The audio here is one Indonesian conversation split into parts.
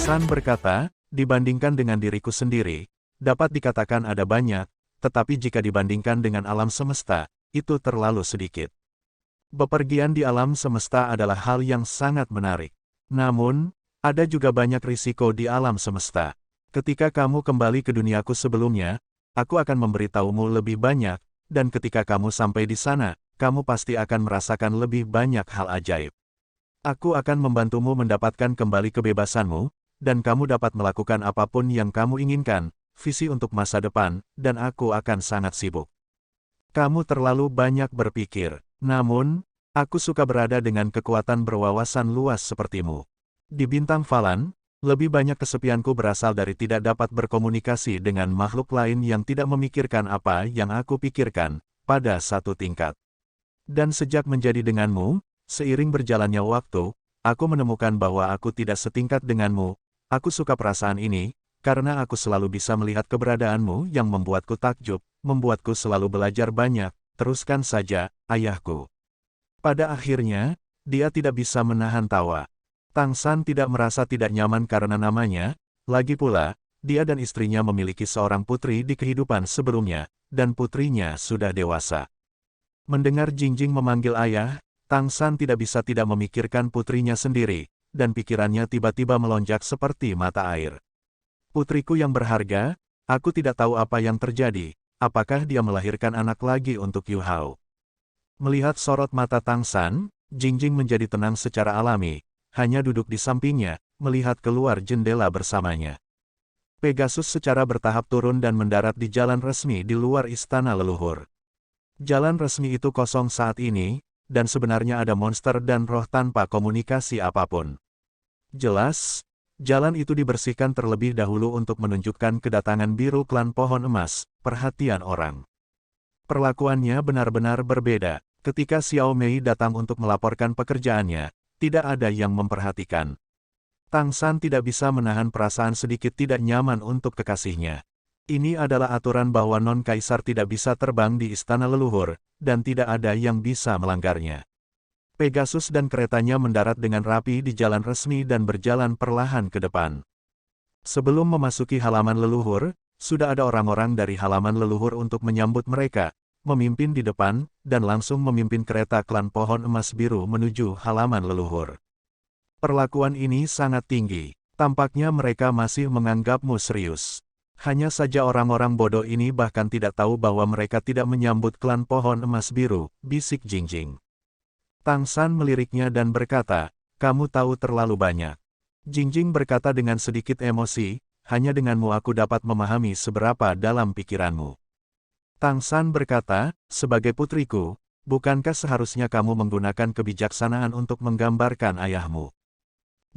San berkata, dibandingkan dengan diriku sendiri, dapat dikatakan ada banyak, tetapi jika dibandingkan dengan alam semesta, itu terlalu sedikit. Bepergian di alam semesta adalah hal yang sangat menarik. Namun, ada juga banyak risiko di alam semesta. Ketika kamu kembali ke duniaku sebelumnya, aku akan memberitahumu lebih banyak, dan ketika kamu sampai di sana, kamu pasti akan merasakan lebih banyak hal ajaib. Aku akan membantumu mendapatkan kembali kebebasanmu, dan kamu dapat melakukan apapun yang kamu inginkan, visi untuk masa depan, dan aku akan sangat sibuk. Kamu terlalu banyak berpikir, namun, aku suka berada dengan kekuatan berwawasan luas sepertimu. Di bintang Falan, lebih banyak kesepianku berasal dari tidak dapat berkomunikasi dengan makhluk lain yang tidak memikirkan apa yang aku pikirkan, pada satu tingkat. Dan sejak menjadi denganmu, seiring berjalannya waktu, aku menemukan bahwa aku tidak setingkat denganmu. Aku suka perasaan ini, karena aku selalu bisa melihat keberadaanmu yang membuatku takjub, membuatku selalu belajar banyak. Teruskan saja, ayahku. Pada akhirnya, dia tidak bisa menahan tawa. Tang San tidak merasa tidak nyaman karena namanya, lagi pula, dia dan istrinya memiliki seorang putri di kehidupan sebelumnya, dan putrinya sudah dewasa. Mendengar Jingjing memanggil ayah, Tang San tidak bisa tidak memikirkan putrinya sendiri, dan pikirannya tiba-tiba melonjak seperti mata air. Putriku yang berharga, aku tidak tahu apa yang terjadi, apakah dia melahirkan anak lagi untuk Yu Hao. Melihat sorot mata Tang San, Jingjing menjadi tenang secara alami, hanya duduk di sampingnya, melihat keluar jendela bersamanya. Pegasus secara bertahap turun dan mendarat di jalan resmi di luar istana leluhur. Jalan resmi itu kosong saat ini, dan sebenarnya ada monster dan roh tanpa komunikasi apapun. Jelas, jalan itu dibersihkan terlebih dahulu untuk menunjukkan kedatangan biru klan pohon emas, perhatian orang. Perlakuannya benar-benar berbeda. Ketika Xiao Mei datang untuk melaporkan pekerjaannya, tidak ada yang memperhatikan. Tang San tidak bisa menahan perasaan sedikit tidak nyaman untuk kekasihnya. Ini adalah aturan bahwa non-kaisar tidak bisa terbang di istana leluhur, dan tidak ada yang bisa melanggarnya. Pegasus dan keretanya mendarat dengan rapi di jalan resmi dan berjalan perlahan ke depan. Sebelum memasuki halaman leluhur, sudah ada orang-orang dari halaman leluhur untuk menyambut mereka, memimpin di depan, dan langsung memimpin kereta klan pohon emas biru menuju halaman leluhur. Perlakuan ini sangat tinggi. Tampaknya mereka masih menganggapmu serius. Hanya saja orang-orang bodoh ini bahkan tidak tahu bahwa mereka tidak menyambut klan pohon emas biru, bisik Jingjing. Tang San meliriknya dan berkata, kamu tahu terlalu banyak. Jingjing berkata dengan sedikit emosi, hanya denganmu aku dapat memahami seberapa dalam pikiranmu. Tang San berkata, sebagai putriku, bukankah seharusnya kamu menggunakan kebijaksanaan untuk menggambarkan ayahmu?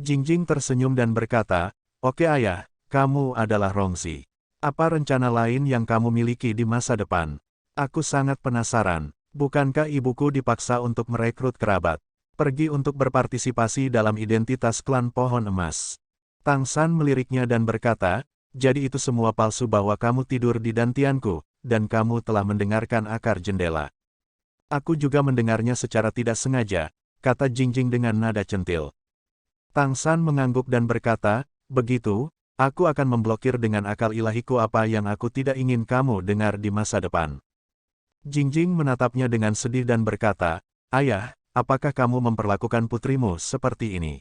Jingjing tersenyum dan berkata, oke ayah, kamu adalah Rongzi. Apa rencana lain yang kamu miliki di masa depan? Aku sangat penasaran, bukankah ibuku dipaksa untuk merekrut kerabat? Pergi untuk berpartisipasi dalam identitas klan pohon emas. Tang San meliriknya dan berkata, jadi itu semua palsu bahwa kamu tidur di dantianku, dan kamu telah mendengarkan akar jendela. Aku juga mendengarnya secara tidak sengaja, kata Jingjing dengan nada centil. Tang San mengangguk dan berkata, begitu, aku akan memblokir dengan akal ilahiku apa yang aku tidak ingin kamu dengar di masa depan. Jingjing menatapnya dengan sedih dan berkata, ayah, apakah kamu memperlakukan putrimu seperti ini?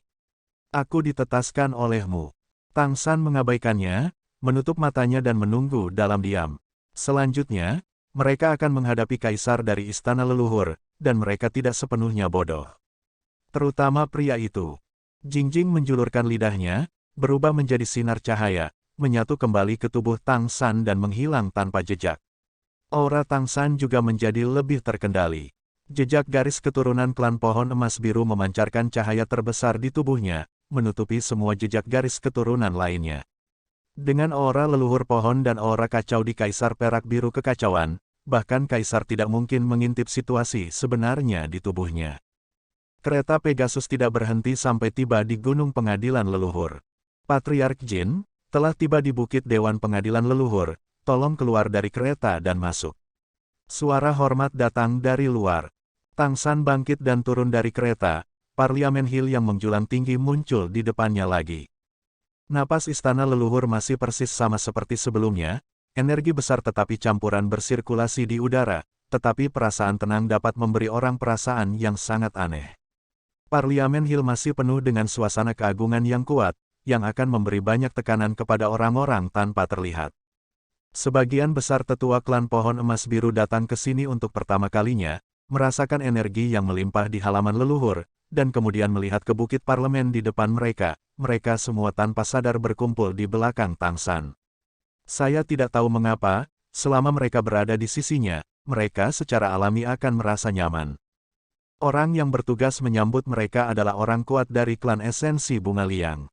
Aku ditetaskan olehmu. Tang San mengabaikannya, menutup matanya dan menunggu dalam diam. Selanjutnya, mereka akan menghadapi kaisar dari istana leluhur, dan mereka tidak sepenuhnya bodoh. Terutama pria itu. Jingjing menjulurkan lidahnya, berubah menjadi sinar cahaya, menyatu kembali ke tubuh Tang San dan menghilang tanpa jejak. Aura Tang San juga menjadi lebih terkendali. Jejak garis keturunan klan pohon emas biru memancarkan cahaya terbesar di tubuhnya, menutupi semua jejak garis keturunan lainnya. Dengan aura leluhur pohon dan aura kacau di kaisar perak biru kekacauan, bahkan kaisar tidak mungkin mengintip situasi sebenarnya di tubuhnya. Kereta Pegasus tidak berhenti sampai tiba di Gunung Pengadilan Leluhur. Patriark Jin telah tiba di Bukit Dewan Pengadilan Leluhur, tolong keluar dari kereta dan masuk. Suara hormat datang dari luar. Tang San bangkit dan turun dari kereta, Parliamen Hill yang menjulang tinggi muncul di depannya lagi. Napas istana leluhur masih persis sama seperti sebelumnya, energi besar tetapi campuran bersirkulasi di udara, tetapi perasaan tenang dapat memberi orang perasaan yang sangat aneh. Parlemen Hill masih penuh dengan suasana keagungan yang kuat, yang akan memberi banyak tekanan kepada orang-orang tanpa terlihat. Sebagian besar tetua klan pohon emas biru datang ke sini untuk pertama kalinya, merasakan energi yang melimpah di halaman leluhur, dan kemudian melihat ke bukit parlemen di depan mereka. Mereka semua tanpa sadar berkumpul di belakang Tang San. Saya tidak tahu mengapa, selama mereka berada di sisinya, mereka secara alami akan merasa nyaman. Orang yang bertugas menyambut mereka adalah orang kuat dari klan esensi bunga liang.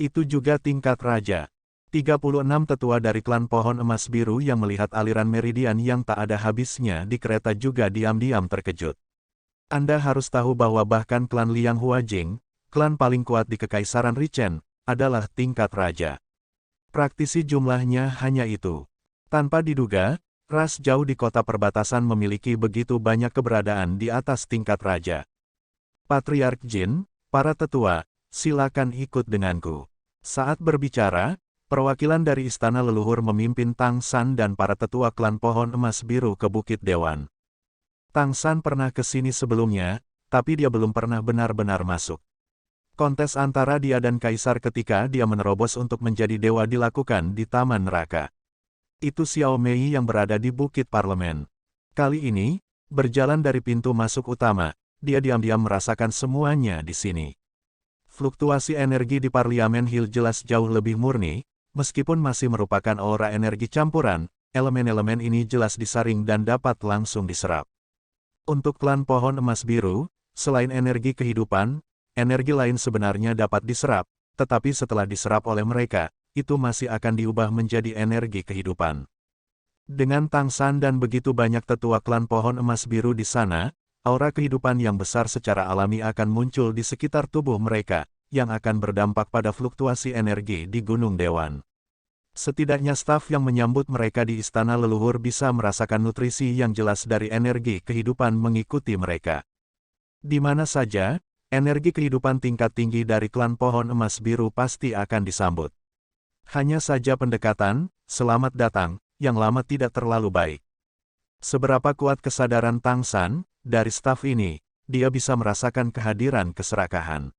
Itu juga tingkat raja. 36 tetua dari klan pohon emas biru yang melihat aliran meridian yang tak ada habisnya di kereta juga diam-diam terkejut. Anda harus tahu bahwa bahkan klan Liang Huajing, klan paling kuat di Kekaisaran Richen, adalah tingkat raja. Praktisi jumlahnya hanya itu. Tanpa diduga, ras jauh di kota perbatasan memiliki begitu banyak keberadaan di atas tingkat raja. Patriark Jin, para tetua, silakan ikut denganku. Saat berbicara, perwakilan dari istana leluhur memimpin Tang San dan para tetua klan pohon emas biru ke Bukit Dewan. Tang San pernah ke sini sebelumnya, tapi dia belum pernah benar-benar masuk. Kontes antara dia dan Kaisar ketika dia menerobos untuk menjadi dewa dilakukan di Taman Neraka. Itu Xiao Mei yang berada di Bukit Parlemen. Kali ini, berjalan dari pintu masuk utama, dia diam-diam merasakan semuanya di sini. Fluktuasi energi di Parlemen Hill jelas jauh lebih murni, meskipun masih merupakan aura energi campuran, elemen-elemen ini jelas disaring dan dapat langsung diserap. Untuk klan pohon emas biru, selain energi kehidupan, energi lain sebenarnya dapat diserap, tetapi setelah diserap oleh mereka, itu masih akan diubah menjadi energi kehidupan. Dengan Tang San dan begitu banyak tetua klan pohon emas biru di sana, aura kehidupan yang besar secara alami akan muncul di sekitar tubuh mereka, yang akan berdampak pada fluktuasi energi di Gunung Dewan. Setidaknya staf yang menyambut mereka di istana leluhur bisa merasakan nutrisi yang jelas dari energi kehidupan mengikuti mereka. Di mana saja, energi kehidupan tingkat tinggi dari klan pohon emas biru pasti akan disambut. Hanya saja pendekatan, selamat datang, yang lama tidak terlalu baik. Seberapa kuat kesadaran Tang San, dari staf ini, dia bisa merasakan kehadiran keserakahan.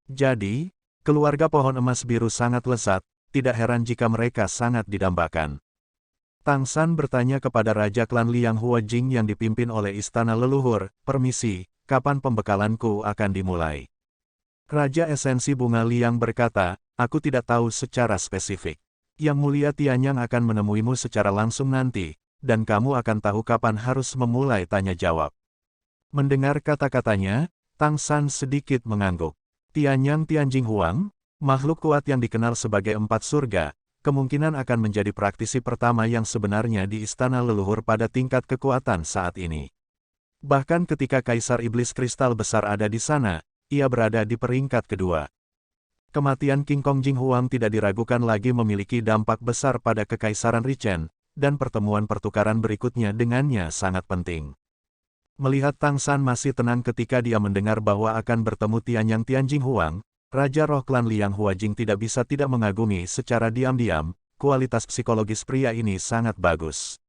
Jadi, keluarga pohon emas biru sangat lezat, tidak heran jika mereka sangat didambakan. Tang San bertanya kepada Raja Klan Liang Huajing yang dipimpin oleh istana leluhur, "Permisi, kapan pembekalanku akan dimulai?" Raja Esensi Bunga Liang berkata, "Aku tidak tahu secara spesifik. Yang Mulia Tianyang akan menemuimu secara langsung nanti, dan kamu akan tahu kapan harus memulai tanya jawab." Mendengar kata-katanya, Tang San sedikit mengangguk. Tianyang Tianjing Huang, makhluk kuat yang dikenal sebagai empat surga, kemungkinan akan menjadi praktisi pertama yang sebenarnya di istana leluhur pada tingkat kekuatan saat ini. Bahkan ketika Kaisar Iblis Kristal Besar ada di sana, ia berada di peringkat kedua. Kematian King Kong Jing Huang tidak diragukan lagi memiliki dampak besar pada Kekaisaran Richen, dan pertemuan pertukaran berikutnya dengannya sangat penting. Melihat Tang San masih tenang ketika dia mendengar bahwa akan bertemu Tianyang Tianjing Huang, Raja Roh Klan Liang Huajing tidak bisa tidak mengagumi secara diam-diam, kualitas psikologis pria ini sangat bagus.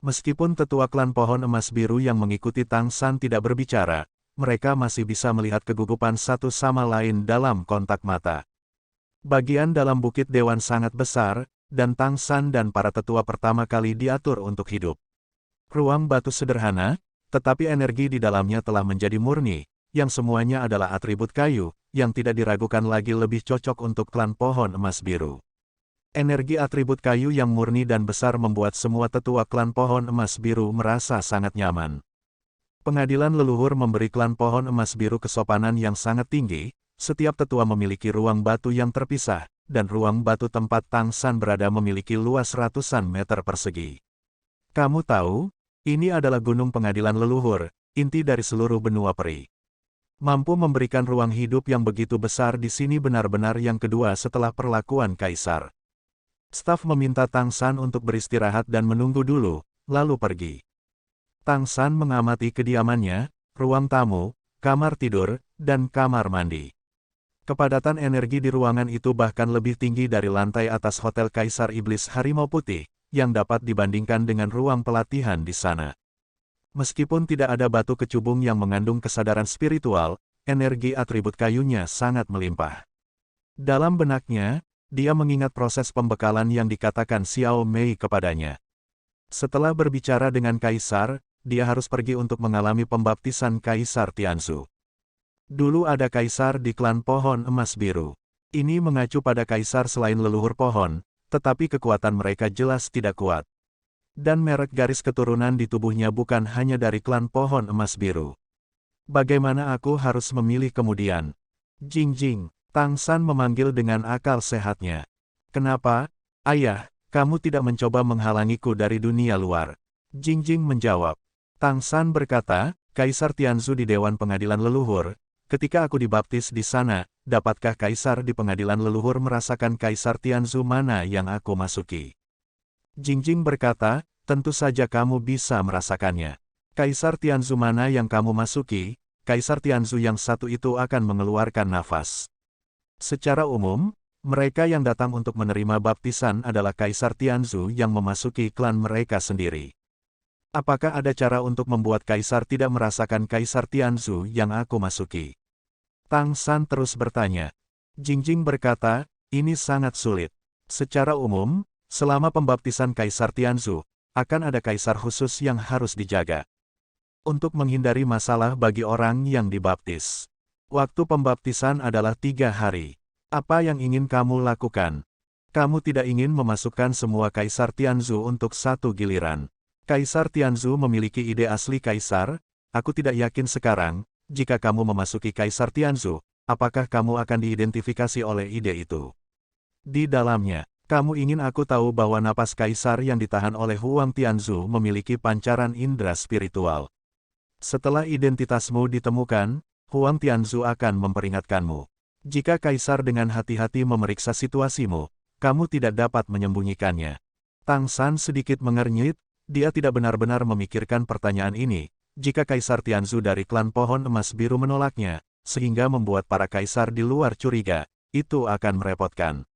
Meskipun tetua klan pohon emas biru yang mengikuti Tang San tidak berbicara, mereka masih bisa melihat kegugupan satu sama lain dalam kontak mata. Bagian dalam Bukit Dewan sangat besar, dan Tang San dan para tetua pertama kali diatur untuk hidup. Ruang batu sederhana, tetapi energi di dalamnya telah menjadi murni, yang semuanya adalah atribut kayu, yang tidak diragukan lagi lebih cocok untuk klan pohon emas biru. Energi atribut kayu yang murni dan besar membuat semua tetua klan pohon emas biru merasa sangat nyaman. Pengadilan leluhur memberi klan pohon emas biru kesopanan yang sangat tinggi, setiap tetua memiliki ruang batu yang terpisah, dan ruang batu tempat Tang San berada memiliki luas ratusan meter persegi. Kamu tahu, ini adalah gunung pengadilan leluhur, inti dari seluruh benua peri. Mampu memberikan ruang hidup yang begitu besar di sini benar-benar yang kedua setelah perlakuan Kaisar. Staf meminta Tang San untuk beristirahat dan menunggu dulu, lalu pergi. Tang San mengamati kediamannya, ruang tamu, kamar tidur, dan kamar mandi. Kepadatan energi di ruangan itu bahkan lebih tinggi dari lantai atas Hotel Kaisar Iblis Harimau Putih, yang dapat dibandingkan dengan ruang pelatihan di sana. Meskipun tidak ada batu kecubung yang mengandung kesadaran spiritual, energi atribut kayunya sangat melimpah. Dalam benaknya, dia mengingat proses pembekalan yang dikatakan Xiao Mei kepadanya. Setelah berbicara dengan Kaisar, dia harus pergi untuk mengalami pembaptisan Kaisar Tianzu. Dulu ada kaisar di klan pohon emas biru. Ini mengacu pada kaisar selain leluhur pohon, tetapi kekuatan mereka jelas tidak kuat. Dan merek garis keturunan di tubuhnya bukan hanya dari klan pohon emas biru. Bagaimana aku harus memilih kemudian? Jing, Tang San memanggil dengan akal sehatnya. Kenapa, ayah, kamu tidak mencoba menghalangiku dari dunia luar? Jing menjawab. Tang San berkata, Kaisar Tianzu di Dewan Pengadilan Leluhur. Ketika aku dibaptis di sana, dapatkah Kaisar di Pengadilan Leluhur merasakan Kaisar Tianzu mana yang aku masuki? Jing berkata, tentu saja kamu bisa merasakannya. Kaisar Tianzu mana yang kamu masuki, Kaisar Tianzu yang satu itu akan mengeluarkan nafas. Secara umum, mereka yang datang untuk menerima baptisan adalah Kaisar Tianzu yang memasuki klan mereka sendiri. Apakah ada cara untuk membuat Kaisar tidak merasakan Kaisar Tianzu yang aku masuki? Tang San terus bertanya. Jing berkata, ini sangat sulit. Secara umum, selama pembaptisan Kaisar Tianzu, akan ada kaisar khusus yang harus dijaga. Untuk menghindari masalah bagi orang yang dibaptis. Waktu pembaptisan adalah 3 hari. Apa yang ingin kamu lakukan? Kamu tidak ingin memasukkan semua Kaisar Tianzu untuk satu giliran. Kaisar Tianzu memiliki ide asli kaisar, aku tidak yakin sekarang. Jika kamu memasuki Kaisar Tianzu, apakah kamu akan diidentifikasi oleh ide itu? Di dalamnya, kamu ingin aku tahu bahwa napas Kaisar yang ditahan oleh Huang Tianzu memiliki pancaran indera spiritual. Setelah identitasmu ditemukan, Huang Tianzu akan memperingatkanmu. Jika Kaisar dengan hati-hati memeriksa situasimu, kamu tidak dapat menyembunyikannya. Tang San sedikit mengernyit, dia tidak benar-benar memikirkan pertanyaan ini. Jika Kaisar Tianzu dari klan pohon emas biru menolaknya, sehingga membuat para kaisar di luar curiga, itu akan merepotkan.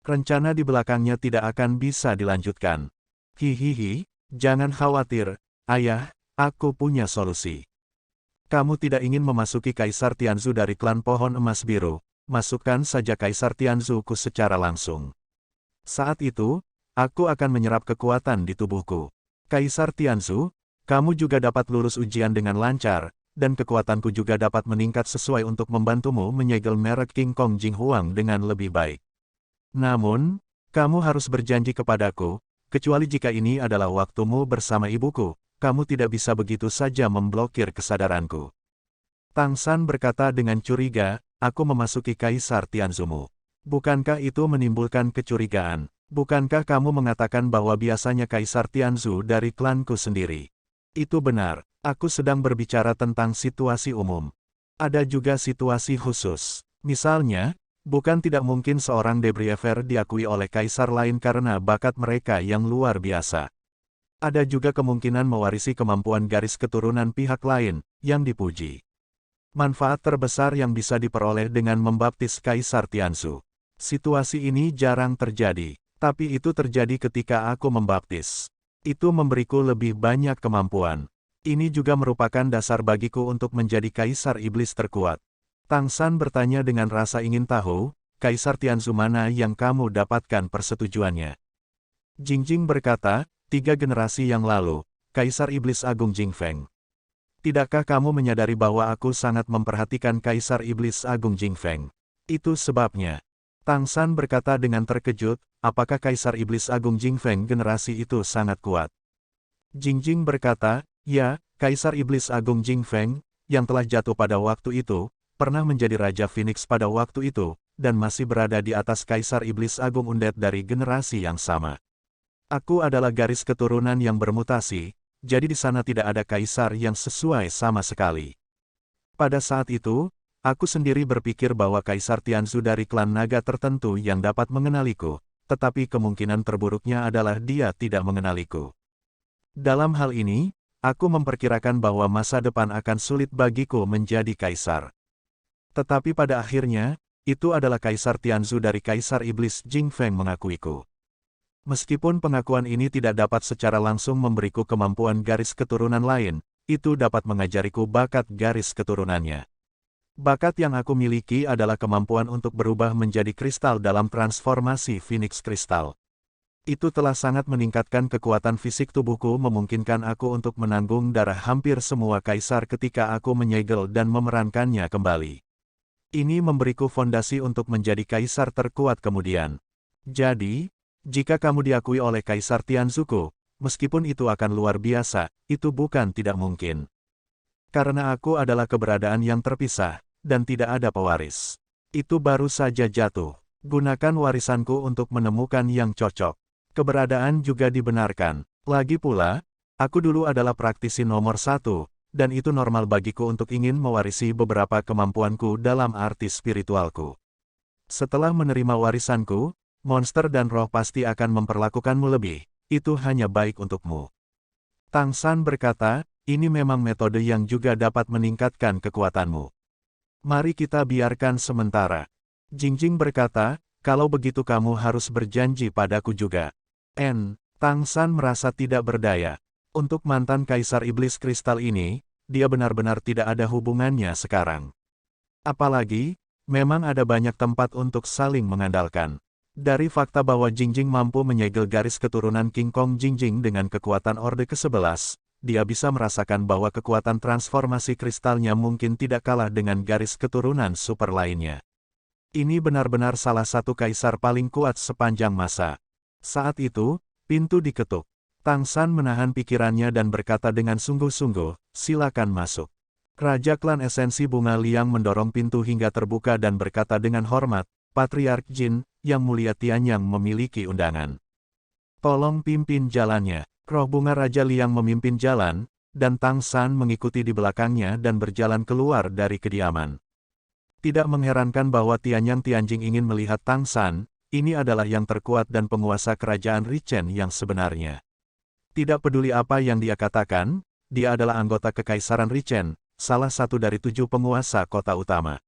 Rencana di belakangnya tidak akan bisa dilanjutkan. Hihihi, jangan khawatir, ayah, aku punya solusi. Kamu tidak ingin memasuki Kaisar Tianzu dari klan pohon emas biru, masukkan saja Kaisar Tianzuku secara langsung. Saat itu, aku akan menyerap kekuatan di tubuhku. Kaisar Tianzu, kamu juga dapat lulus ujian dengan lancar, dan kekuatanku juga dapat meningkat sesuai untuk membantumu menyegel merek King Kong Jing Huang dengan lebih baik. Namun, kamu harus berjanji kepadaku, kecuali jika ini adalah waktumu bersama ibuku, kamu tidak bisa begitu saja memblokir kesadaranku. Tang San berkata dengan curiga, aku memasuki Kaisar Tianzumu. Bukankah itu menimbulkan kecurigaan? Bukankah kamu mengatakan bahwa biasanya Kaisar Tianzu dari klanku sendiri? Itu benar, aku sedang berbicara tentang situasi umum. Ada juga situasi khusus. Misalnya, bukan tidak mungkin seorang Debriever diakui oleh kaisar lain karena bakat mereka yang luar biasa. Ada juga kemungkinan mewarisi kemampuan garis keturunan pihak lain, yang dipuji. Manfaat terbesar yang bisa diperoleh dengan membaptis Kaisar Tianzu. Situasi ini jarang terjadi, tapi itu terjadi ketika aku membaptis. Itu memberiku lebih banyak kemampuan. Ini juga merupakan dasar bagiku untuk menjadi Kaisar Iblis terkuat. Tang San bertanya dengan rasa ingin tahu, Kaisar Tianzu mana yang kamu dapatkan persetujuannya? Jing berkata, 3 generasi yang lalu, Kaisar Iblis Agung Jingfeng. Tidakkah kamu menyadari bahwa aku sangat memperhatikan Kaisar Iblis Agung Jingfeng? Itu sebabnya. Tang San berkata dengan terkejut, apakah Kaisar Iblis Agung Jingfeng generasi itu sangat kuat? Jing berkata, ya, Kaisar Iblis Agung Jingfeng, yang telah jatuh pada waktu itu, pernah menjadi Raja Phoenix pada waktu itu, dan masih berada di atas Kaisar Iblis Agung Undead dari generasi yang sama. Aku adalah garis keturunan yang bermutasi, jadi di sana tidak ada kaisar yang sesuai sama sekali. Pada saat itu, aku sendiri berpikir bahwa Kaisar Tianzu dari klan naga tertentu yang dapat mengenaliku, tetapi kemungkinan terburuknya adalah dia tidak mengenaliku. Dalam hal ini, aku memperkirakan bahwa masa depan akan sulit bagiku menjadi kaisar. Tetapi pada akhirnya, itu adalah Kaisar Tianzu dari Kaisar Iblis Jing Feng mengakuiku. Meskipun pengakuan ini tidak dapat secara langsung memberiku kemampuan garis keturunan lain, itu dapat mengajariku bakat garis keturunannya. Bakat yang aku miliki adalah kemampuan untuk berubah menjadi kristal dalam transformasi Phoenix Kristal. Itu telah sangat meningkatkan kekuatan fisik tubuhku, memungkinkan aku untuk menanggung darah hampir semua kaisar ketika aku menyegel dan memerankannya kembali. Ini memberiku fondasi untuk menjadi kaisar terkuat kemudian. Jadi, jika kamu diakui oleh Kaisar Tianzuku, meskipun itu akan luar biasa, itu bukan tidak mungkin. Karena aku adalah keberadaan yang terpisah, dan tidak ada pewaris. Itu baru saja jatuh. Gunakan warisanku untuk menemukan yang cocok. Keberadaan juga dibenarkan. Lagi pula, aku dulu adalah praktisi nomor 1, dan itu normal bagiku untuk ingin mewarisi beberapa kemampuanku dalam arti spiritualku. Setelah menerima warisanku, monster dan roh pasti akan memperlakukanmu lebih. Itu hanya baik untukmu. Tang San berkata, ini memang metode yang juga dapat meningkatkan kekuatanmu. Mari kita biarkan sementara. Jingjing berkata, kalau begitu kamu harus berjanji padaku juga. Tang San merasa tidak berdaya. Untuk mantan Kaisar Iblis Kristal ini, dia benar-benar tidak ada hubungannya sekarang. Apalagi, memang ada banyak tempat untuk saling mengandalkan. Dari fakta bahwa Jingjing mampu menyegel garis keturunan King Kong Jingjing dengan kekuatan Orde ke-11, dia bisa merasakan bahwa kekuatan transformasi kristalnya mungkin tidak kalah dengan garis keturunan super lainnya. Ini benar-benar salah satu kaisar paling kuat sepanjang masa. Saat itu, pintu diketuk. Tang San menahan pikirannya dan berkata dengan sungguh-sungguh, silakan masuk. Raja klan esensi bunga Liang mendorong pintu hingga terbuka dan berkata dengan hormat, Patriark Jin, Yang Mulia Tianyang memiliki undangan. Tolong pimpin jalannya. Roh bunga Raja Liang memimpin jalan, dan Tang San mengikuti di belakangnya dan berjalan keluar dari kediaman. Tidak mengherankan bahwa Tianyang Tianjing ingin melihat Tang San, ini adalah yang terkuat dan penguasa kerajaan Richen yang sebenarnya. Tidak peduli apa yang dia katakan, dia adalah anggota Kekaisaran Richen, salah satu dari 7 penguasa kota utama.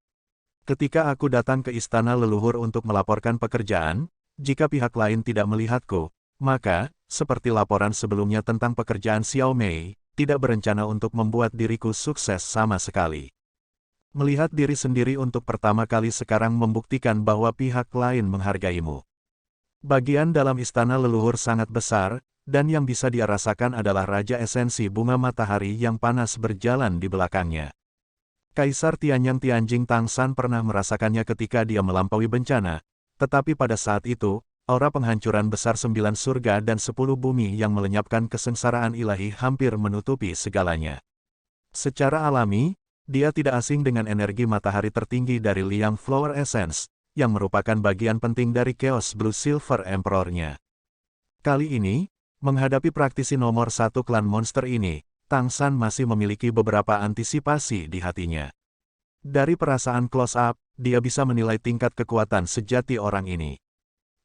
Ketika aku datang ke istana leluhur untuk melaporkan pekerjaan, jika pihak lain tidak melihatku, maka, seperti laporan sebelumnya tentang pekerjaan Xiao Mei, tidak berencana untuk membuat diriku sukses sama sekali. Melihat diri sendiri untuk pertama kali sekarang membuktikan bahwa pihak lain menghargaimu. Bagian dalam istana leluhur sangat besar, dan yang bisa dia rasakan adalah Raja Esensi Bunga Matahari yang panas berjalan di belakangnya. Kaisar Tianyang Tianjing Tang San pernah merasakannya ketika dia melampaui bencana, tetapi pada saat itu, aura penghancuran besar 9 surga dan 10 bumi yang melenyapkan kesengsaraan ilahi hampir menutupi segalanya. Secara alami, dia tidak asing dengan energi matahari tertinggi dari Liang Flower Essence, yang merupakan bagian penting dari Chaos Blue Silver Emperor-nya. Kali ini, menghadapi praktisi nomor 1 klan monster ini, Tang San masih memiliki beberapa antisipasi di hatinya. Dari perasaan close-up, dia bisa menilai tingkat kekuatan sejati orang ini.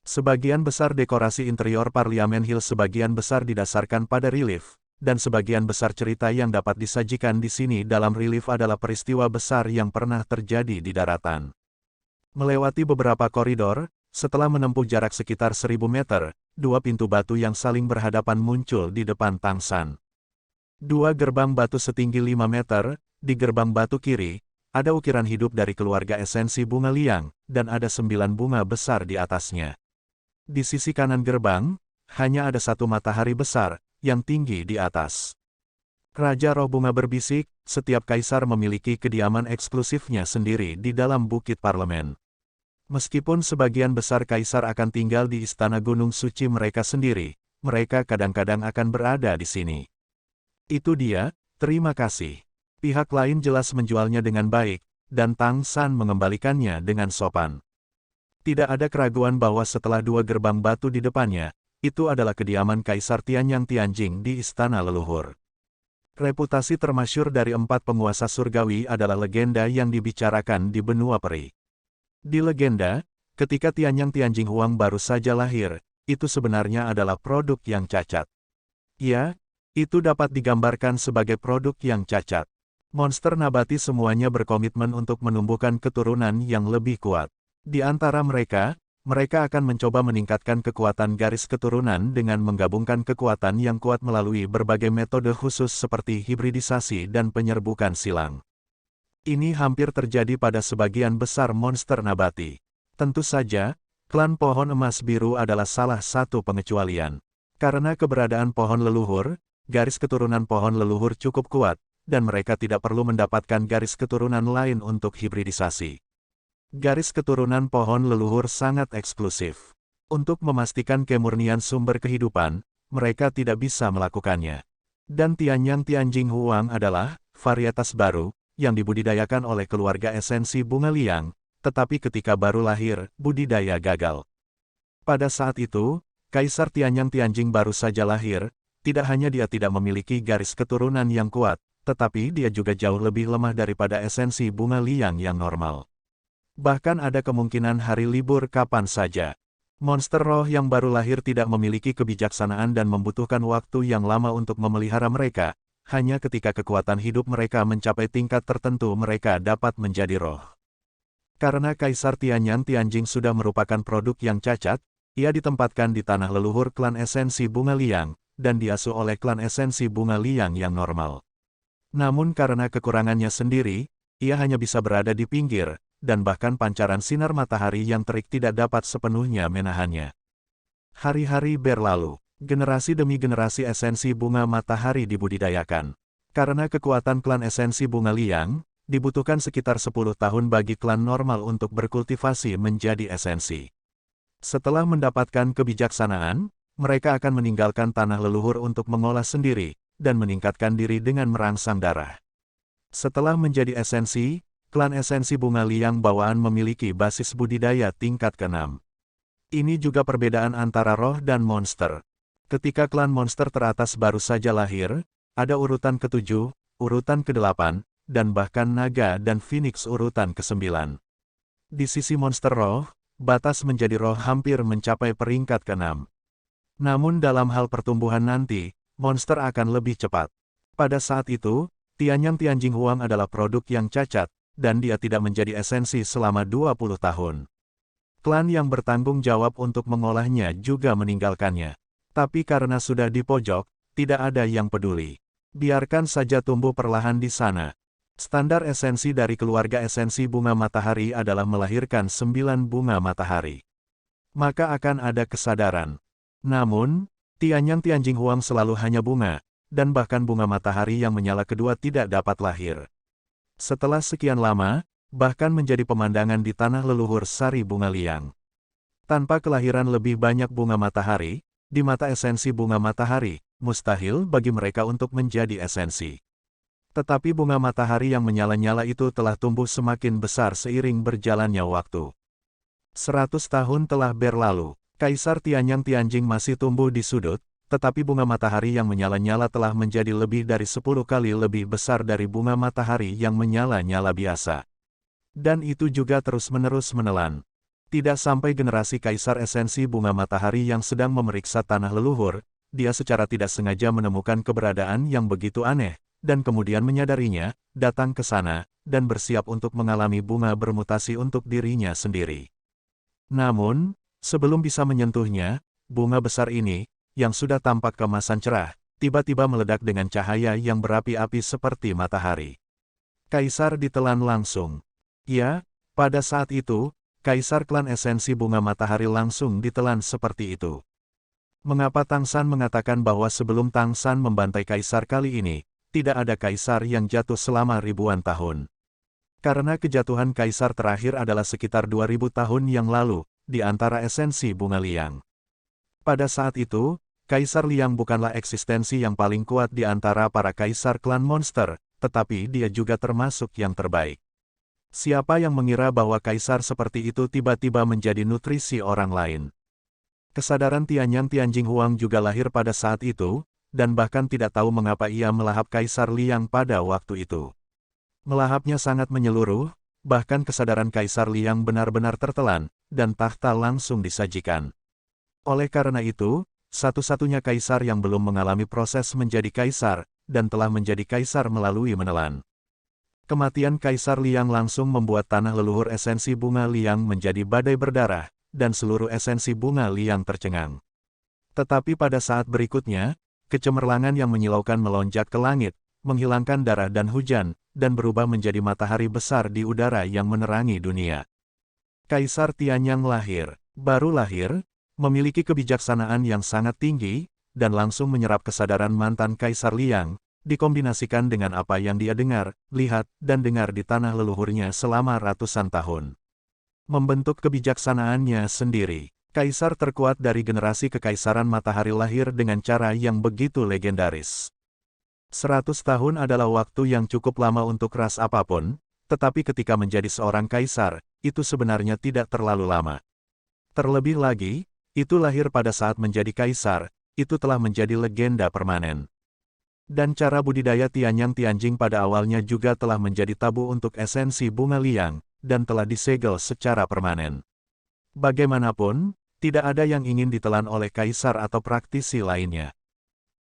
Sebagian besar dekorasi interior Parliament Hill sebagian besar didasarkan pada relief, dan sebagian besar cerita yang dapat disajikan di sini dalam relief adalah peristiwa besar yang pernah terjadi di daratan. Melewati beberapa koridor, setelah menempuh jarak sekitar 1000 meter, 2 pintu batu yang saling berhadapan muncul di depan Tang San. 2 gerbang batu setinggi 5 meter, di gerbang batu kiri, ada ukiran hidup dari keluarga esensi bunga Liang, dan ada 9 bunga besar di atasnya. Di sisi kanan gerbang, hanya ada 1 matahari besar, yang tinggi di atas. Raja Roh Bunga berbisik, setiap kaisar memiliki kediaman eksklusifnya sendiri di dalam Bukit Parlemen. Meskipun sebagian besar kaisar akan tinggal di istana Gunung Suci mereka sendiri, mereka kadang-kadang akan berada di sini. Itu dia, terima kasih. Pihak lain jelas menjualnya dengan baik, dan Tang San mengembalikannya dengan sopan. Tidak ada keraguan bahwa setelah 2 gerbang batu di depannya, itu adalah kediaman Kaisar Tianyang Tianjing di Istana Leluhur. Reputasi termasyur dari 4 penguasa surgawi adalah legenda yang dibicarakan di benua peri. Di legenda, ketika Tianyang Tianjing Huang baru saja lahir, itu sebenarnya adalah produk yang cacat. Ya, itu dapat digambarkan sebagai produk yang cacat. Monster nabati semuanya berkomitmen untuk menumbuhkan keturunan yang lebih kuat. Di antara mereka, mereka akan mencoba meningkatkan kekuatan garis keturunan dengan menggabungkan kekuatan yang kuat melalui berbagai metode khusus seperti hibridisasi dan penyerbukan silang. Ini hampir terjadi pada sebagian besar monster nabati. Tentu saja, klan pohon emas biru adalah salah satu pengecualian. Karena keberadaan pohon leluhur, garis keturunan pohon leluhur cukup kuat, dan mereka tidak perlu mendapatkan garis keturunan lain untuk hibridisasi. Garis keturunan pohon leluhur sangat eksklusif. Untuk memastikan kemurnian sumber kehidupan, mereka tidak bisa melakukannya. Dan Tianyang Tianjing Huang adalah varietas baru, yang dibudidayakan oleh keluarga esensi bunga liang, tetapi ketika baru lahir, budidaya gagal. Pada saat itu, Kaisar Tianyang Tianjing baru saja lahir, tidak hanya dia tidak memiliki garis keturunan yang kuat, tetapi dia juga jauh lebih lemah daripada esensi bunga liang yang normal. Bahkan ada kemungkinan hari libur kapan saja. Monster roh yang baru lahir tidak memiliki kebijaksanaan dan membutuhkan waktu yang lama untuk memelihara mereka. Hanya ketika kekuatan hidup mereka mencapai tingkat tertentu mereka dapat menjadi roh. Karena Kaisar Tianyang Tianjing sudah merupakan produk yang cacat, ia ditempatkan di tanah leluhur klan esensi bunga liang, dan diasuh oleh klan esensi bunga liang yang normal. Namun karena kekurangannya sendiri, ia hanya bisa berada di pinggir, dan bahkan pancaran sinar matahari yang terik tidak dapat sepenuhnya menahannya. Hari-hari berlalu. Generasi demi generasi esensi bunga matahari dibudidayakan. Karena kekuatan klan esensi bunga liang, dibutuhkan sekitar 10 tahun bagi klan normal untuk berkultivasi menjadi esensi. Setelah mendapatkan kebijaksanaan, mereka akan meninggalkan tanah leluhur untuk mengolah sendiri, dan meningkatkan diri dengan merangsang darah. Setelah menjadi esensi, klan esensi bunga liang bawaan memiliki basis budidaya tingkat ke-6. Ini juga perbedaan antara roh dan monster. Ketika klan monster teratas baru saja lahir, ada urutan ke-7, urutan ke-8, dan bahkan naga dan phoenix urutan ke-9. Di sisi monster roh, batas menjadi roh hampir mencapai peringkat ke-6. Namun dalam hal pertumbuhan nanti, monster akan lebih cepat. Pada saat itu, Tianyang Tianjing Huang adalah produk yang cacat, dan dia tidak menjadi esensi selama 20 tahun. Klan yang bertanggung jawab untuk mengolahnya juga meninggalkannya. Tapi karena sudah di pojok, tidak ada yang peduli. Biarkan saja tumbuh perlahan di sana. Standar esensi dari keluarga esensi bunga matahari adalah melahirkan 9 bunga matahari. Maka akan ada kesadaran. Namun, Tianyang Tianjing Huang selalu hanya bunga, dan bahkan bunga matahari yang menyala kedua tidak dapat lahir. Setelah sekian lama, bahkan menjadi pemandangan di tanah leluhur sari bunga liang. Tanpa kelahiran lebih banyak bunga matahari, di mata esensi bunga matahari, mustahil bagi mereka untuk menjadi esensi. Tetapi bunga matahari yang menyala-nyala itu telah tumbuh semakin besar seiring berjalannya waktu. 100 tahun telah berlalu, Kaisar Tianyang Tianjing masih tumbuh di sudut, tetapi bunga matahari yang menyala-nyala telah menjadi lebih dari 10 kali lebih besar dari bunga matahari yang menyala-nyala biasa. Dan itu juga terus-menerus menelan. Tidak sampai generasi Kaisar esensi bunga matahari yang sedang memeriksa tanah leluhur, dia secara tidak sengaja menemukan keberadaan yang begitu aneh, dan kemudian menyadarinya, datang ke sana, dan bersiap untuk mengalami bunga bermutasi untuk dirinya sendiri. Namun, sebelum bisa menyentuhnya, bunga besar ini, yang sudah tampak kemasan cerah, tiba-tiba meledak dengan cahaya yang berapi-api seperti matahari. Kaisar ditelan langsung. Ya, pada saat itu, Kaisar klan esensi bunga matahari langsung ditelan seperti itu. Mengapa Tang San mengatakan bahwa sebelum Tang San membantai Kaisar kali ini, tidak ada Kaisar yang jatuh selama ribuan tahun? Karena kejatuhan Kaisar terakhir adalah sekitar 2000 tahun yang lalu, di antara esensi bunga liang. Pada saat itu, Kaisar Liang bukanlah eksistensi yang paling kuat di antara para Kaisar klan monster, tetapi dia juga termasuk yang terbaik. Siapa yang mengira bahwa Kaisar seperti itu tiba-tiba menjadi nutrisi orang lain? Kesadaran Tianyang Tianjing Huang juga lahir pada saat itu, dan bahkan tidak tahu mengapa ia melahap Kaisar Liang pada waktu itu. Melahapnya sangat menyeluruh, bahkan kesadaran Kaisar Liang benar-benar tertelan, dan takhta langsung disajikan. Oleh karena itu, satu-satunya Kaisar yang belum mengalami proses menjadi Kaisar, dan telah menjadi Kaisar melalui menelan. Kematian Kaisar Liang langsung membuat tanah leluhur esensi bunga Liang menjadi badai berdarah, dan seluruh esensi bunga Liang tercengang. Tetapi pada saat berikutnya, kecemerlangan yang menyilaukan melonjak ke langit, menghilangkan darah dan hujan, dan berubah menjadi matahari besar di udara yang menerangi dunia. Kaisar Tianyang baru lahir, memiliki kebijaksanaan yang sangat tinggi, dan langsung menyerap kesadaran mantan Kaisar Liang, dikombinasikan dengan apa yang dia dengar, lihat, dan dengar di tanah leluhurnya selama ratusan tahun. Membentuk kebijaksanaannya sendiri, Kaisar terkuat dari generasi Kekaisaran Matahari lahir dengan cara yang begitu legendaris. 100 tahun adalah waktu yang cukup lama untuk ras apapun, tetapi ketika menjadi seorang kaisar, itu sebenarnya tidak terlalu lama. Terlebih lagi, itu lahir pada saat menjadi kaisar, itu telah menjadi legenda permanen. Dan cara budidaya Tianyang Tianjing pada awalnya juga telah menjadi tabu untuk esensi bunga Liang, dan telah disegel secara permanen. Bagaimanapun, tidak ada yang ingin ditelan oleh kaisar atau praktisi lainnya.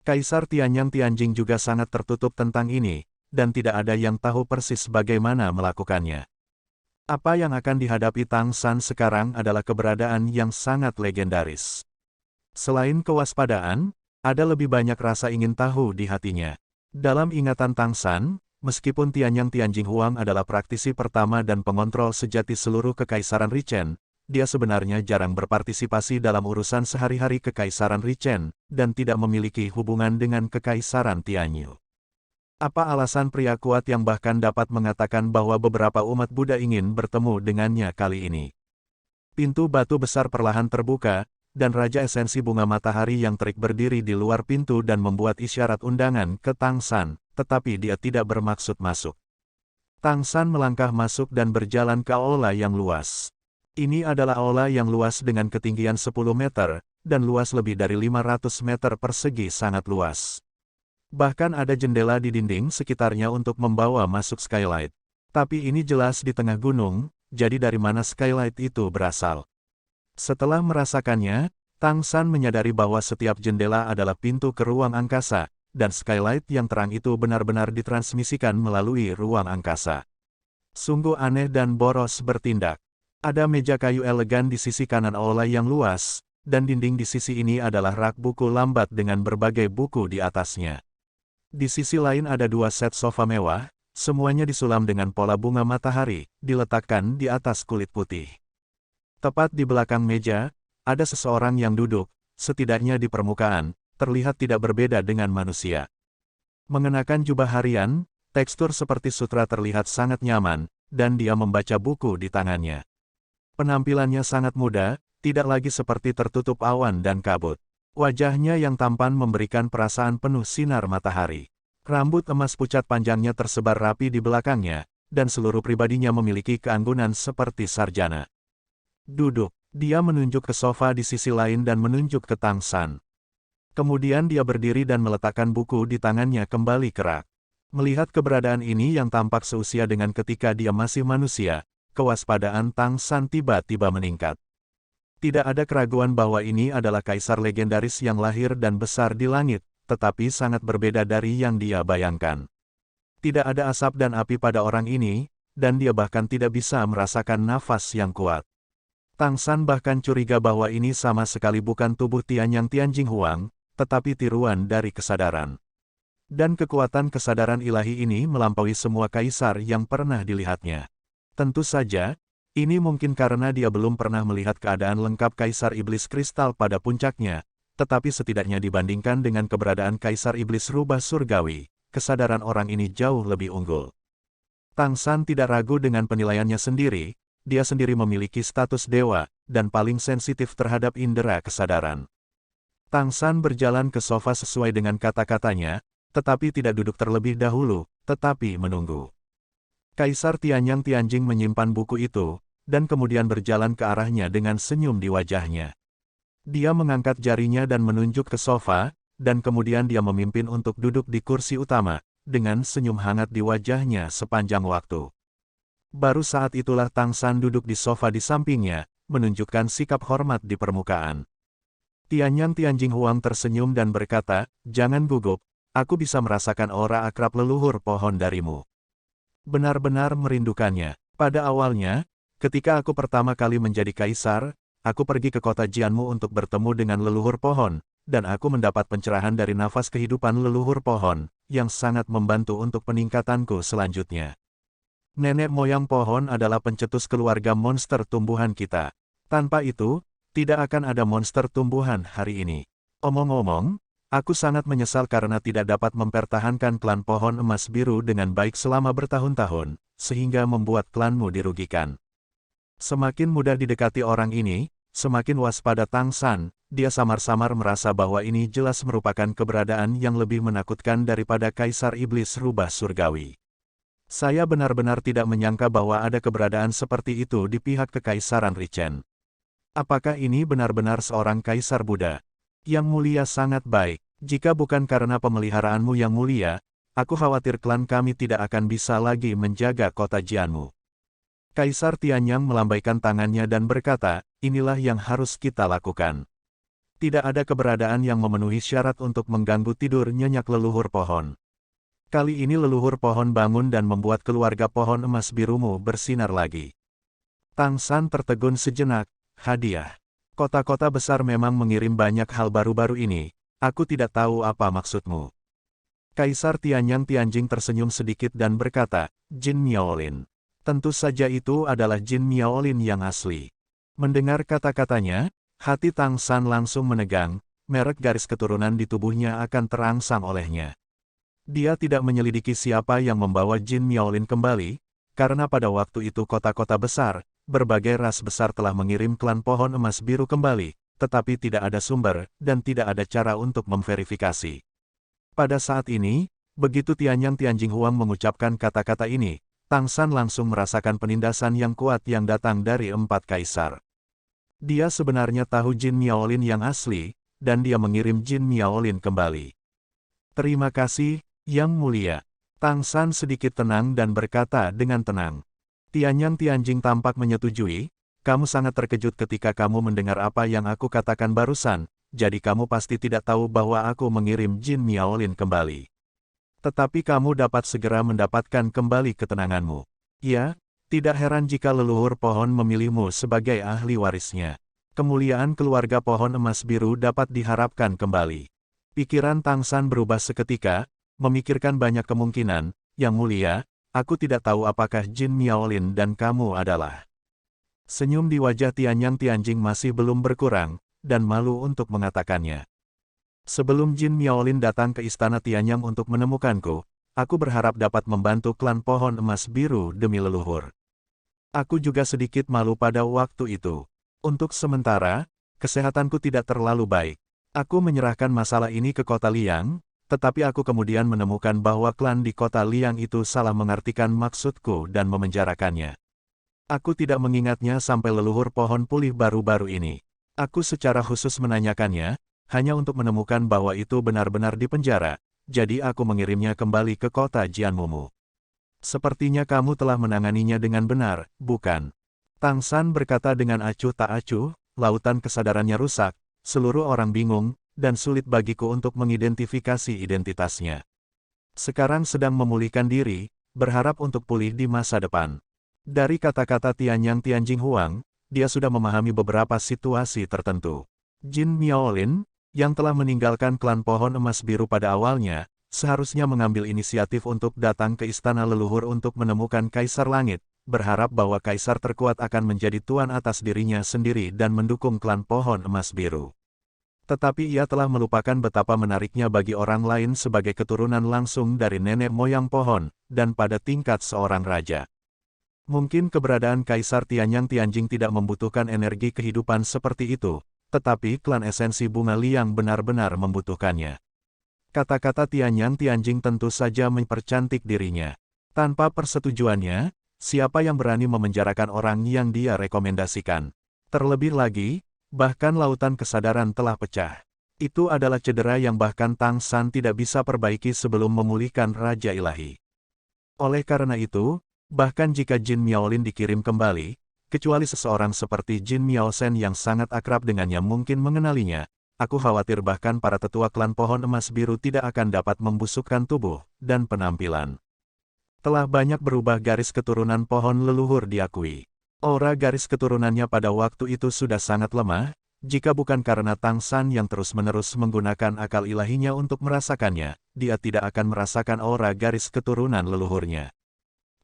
Kaisar Tianyang Tianjing juga sangat tertutup tentang ini, dan tidak ada yang tahu persis bagaimana melakukannya. Apa yang akan dihadapi Tang San sekarang adalah keberadaan yang sangat legendaris. Selain kewaspadaan, ada lebih banyak rasa ingin tahu di hatinya. Dalam ingatan Tang San, meskipun Tianyang Tianjing Huang adalah praktisi pertama dan pengontrol sejati seluruh Kekaisaran Richen, dia sebenarnya jarang berpartisipasi dalam urusan sehari-hari Kekaisaran Richen, dan tidak memiliki hubungan dengan Kekaisaran Tianyu. Apa alasan pria kuat yang bahkan dapat mengatakan bahwa beberapa umat Buddha ingin bertemu dengannya kali ini? Pintu batu besar perlahan terbuka, dan Raja Esensi Bunga Matahari yang terik berdiri di luar pintu dan membuat isyarat undangan ke Tang San, tetapi dia tidak bermaksud masuk. Tang San melangkah masuk dan berjalan ke aula yang luas. Ini adalah aula yang luas dengan ketinggian 10 meter, dan luas lebih dari 500 meter persegi sangat luas. Bahkan ada jendela di dinding sekitarnya untuk membawa masuk skylight. Tapi ini jelas di tengah gunung, jadi dari mana skylight itu berasal? Setelah merasakannya, Tang San menyadari bahwa setiap jendela adalah pintu ke ruang angkasa, dan skylight yang terang itu benar-benar ditransmisikan melalui ruang angkasa. Sungguh aneh dan boros bertindak. Ada meja kayu elegan di sisi kanan aula yang luas, dan dinding di sisi ini adalah rak buku lambat dengan berbagai buku di atasnya. Di sisi lain ada 2 set sofa mewah, semuanya disulam dengan pola bunga matahari, diletakkan di atas kulit putih. Tepat di belakang meja, ada seseorang yang duduk, setidaknya di permukaan, terlihat tidak berbeda dengan manusia. Mengenakan jubah harian, tekstur seperti sutra terlihat sangat nyaman, dan dia membaca buku di tangannya. Penampilannya sangat muda, tidak lagi seperti tertutup awan dan kabut. Wajahnya yang tampan memberikan perasaan penuh sinar matahari. Rambut emas pucat panjangnya tersebar rapi di belakangnya, dan seluruh pribadinya memiliki keanggunan seperti sarjana. Duduk, dia menunjuk ke sofa di sisi lain dan menunjuk ke Tang San. Kemudian dia berdiri dan meletakkan buku di tangannya kembali ke rak. Melihat keberadaan ini yang tampak seusia dengan ketika dia masih manusia, kewaspadaan Tang San tiba-tiba meningkat. Tidak ada keraguan bahwa ini adalah kaisar legendaris yang lahir dan besar di langit, tetapi sangat berbeda dari yang dia bayangkan. Tidak ada asap dan api pada orang ini, dan dia bahkan tidak bisa merasakan nafas yang kuat. Tang San bahkan curiga bahwa ini sama sekali bukan tubuh Tianyang Tianjing Huang, tetapi tiruan dari kesadaran. Dan kekuatan kesadaran ilahi ini melampaui semua kaisar yang pernah dilihatnya. Tentu saja, ini mungkin karena dia belum pernah melihat keadaan lengkap Kaisar Iblis Kristal pada puncaknya, tetapi setidaknya dibandingkan dengan keberadaan Kaisar Iblis Rubah Surgawi, kesadaran orang ini jauh lebih unggul. Tang San tidak ragu dengan penilaiannya sendiri, dia sendiri memiliki status dewa, dan paling sensitif terhadap indera kesadaran. Tang San berjalan ke sofa sesuai dengan kata-katanya, tetapi tidak duduk terlebih dahulu, tetapi menunggu. Kaisar Tianyang Tianjing menyimpan buku itu, dan kemudian berjalan ke arahnya dengan senyum di wajahnya. Dia mengangkat jarinya dan menunjuk ke sofa, dan kemudian dia memimpin untuk duduk di kursi utama, dengan senyum hangat di wajahnya sepanjang waktu. Baru saat itulah Tang San duduk di sofa di sampingnya, menunjukkan sikap hormat di permukaan. Tianyang Tianjing Huang tersenyum dan berkata, "Jangan gugup, aku bisa merasakan aura akrab leluhur pohon darimu." Benar-benar merindukannya. Pada awalnya, ketika aku pertama kali menjadi kaisar, aku pergi ke kota Jianmu untuk bertemu dengan leluhur pohon, dan aku mendapat pencerahan dari nafas kehidupan leluhur pohon, yang sangat membantu untuk peningkatanku selanjutnya. Nenek moyang pohon adalah pencetus keluarga monster tumbuhan kita. Tanpa itu, tidak akan ada monster tumbuhan hari ini. Omong-omong, aku sangat menyesal karena tidak dapat mempertahankan klan pohon emas biru dengan baik selama bertahun-tahun, sehingga membuat klanmu dirugikan. Semakin mudah didekati orang ini, semakin waspada Tang San. Dia samar-samar merasa bahwa ini jelas merupakan keberadaan yang lebih menakutkan daripada Kaisar Iblis Rubah Surgawi. Saya benar-benar tidak menyangka bahwa ada keberadaan seperti itu di pihak Kekaisaran Richen. Apakah ini benar-benar seorang Kaisar Buddha? Yang mulia sangat baik. Jika bukan karena pemeliharaanmu yang mulia, aku khawatir klan kami tidak akan bisa lagi menjaga kota Jianmu. Kaisar Tianyang melambaikan tangannya dan berkata, inilah yang harus kita lakukan. Tidak ada keberadaan yang memenuhi syarat untuk mengganggu tidur nyenyak leluhur pohon. Kali ini leluhur pohon bangun dan membuat keluarga pohon emas birumu bersinar lagi. Tang San tertegun sejenak. Hadiah. Kota-kota besar memang mengirim banyak hal baru-baru ini, aku tidak tahu apa maksudmu. Kaisar Tianyang Tianjing tersenyum sedikit dan berkata, Jin Miaolin. Tentu saja itu adalah Jin Miaolin yang asli. Mendengar kata-katanya, hati Tang San langsung menegang, merek garis keturunan di tubuhnya akan terangsang olehnya. Dia tidak menyelidiki siapa yang membawa Jin Miaolin kembali, karena pada waktu itu kota-kota besar, berbagai ras besar telah mengirim klan pohon emas biru kembali, tetapi tidak ada sumber, dan tidak ada cara untuk memverifikasi. Pada saat ini, begitu Tianyang Tianjing Huang mengucapkan kata-kata ini, Tang San langsung merasakan penindasan yang kuat yang datang dari 4 kaisar. Dia sebenarnya tahu Jin Miaolin yang asli, dan dia mengirim Jin Miaolin kembali. Terima kasih, Yang Mulia. Tang San sedikit tenang dan berkata dengan tenang. Tianyang Tianjing tampak menyetujui, kamu sangat terkejut ketika kamu mendengar apa yang aku katakan barusan, jadi kamu pasti tidak tahu bahwa aku mengirim Jin Miaolin kembali. Tetapi kamu dapat segera mendapatkan kembali ketenanganmu. Ya, tidak heran jika leluhur pohon memilihmu sebagai ahli warisnya. Kemuliaan keluarga pohon emas biru dapat diharapkan kembali. Pikiran Tang San berubah seketika, memikirkan banyak kemungkinan, Yang Mulia, aku tidak tahu apakah Jin Miaolin dan kamu adalah. Senyum di wajah Tianyang Tianjing masih belum berkurang, dan malu untuk mengatakannya. Sebelum Jin Miaolin datang ke istana Tianyang untuk menemukanku, aku berharap dapat membantu klan pohon emas biru demi leluhur. Aku juga sedikit malu pada waktu itu. Untuk sementara, kesehatanku tidak terlalu baik. Aku menyerahkan masalah ini ke kota Liang, tetapi aku kemudian menemukan bahwa klan di kota Liang itu salah mengartikan maksudku dan memenjarakannya. Aku tidak mengingatnya sampai leluhur pohon pulih baru-baru ini. Aku secara khusus menanyakannya, hanya untuk menemukan bahwa itu benar-benar dipenjara, jadi aku mengirimnya kembali ke kota Jianmumu. Sepertinya kamu telah menanganinya dengan benar, bukan? Tang San berkata dengan acuh tak acuh, lautan kesadarannya rusak, seluruh orang bingung, dan sulit bagiku untuk mengidentifikasi identitasnya. Sekarang sedang memulihkan diri, berharap untuk pulih di masa depan. Dari kata-kata Tianyang Tianjing Huang, dia sudah memahami beberapa situasi tertentu. Jin Miaolin, yang telah meninggalkan klan pohon emas biru pada awalnya, seharusnya mengambil inisiatif untuk datang ke istana leluhur untuk menemukan Kaisar Langit, berharap bahwa Kaisar terkuat akan menjadi tuan atas dirinya sendiri dan mendukung klan pohon emas biru. Tetapi ia telah melupakan betapa menariknya bagi orang lain sebagai keturunan langsung dari nenek moyang pohon, dan pada tingkat seorang raja. Mungkin keberadaan Kaisar Tianyang Tianjing tidak membutuhkan energi kehidupan seperti itu, tetapi klan esensi bunga liang benar-benar membutuhkannya. Kata-kata Tianyang Tianjing tentu saja mempercantik dirinya. Tanpa persetujuannya, siapa yang berani memenjarakan orang yang dia rekomendasikan? Terlebih lagi, bahkan lautan kesadaran telah pecah. Itu adalah cedera yang bahkan Tang San tidak bisa perbaiki sebelum memulihkan Raja Ilahi. Oleh karena itu, bahkan jika Jin Miaolin dikirim kembali, kecuali seseorang seperti Jin Miaosen yang sangat akrab dengannya mungkin mengenalinya, aku khawatir bahkan para tetua klan pohon emas biru tidak akan dapat membusukkan tubuh dan penampilan. Telah banyak berubah garis keturunan pohon leluhur diakui. Aura garis keturunannya pada waktu itu sudah sangat lemah, jika bukan karena Tang San yang terus-menerus menggunakan akal ilahinya untuk merasakannya, dia tidak akan merasakan aura garis keturunan leluhurnya.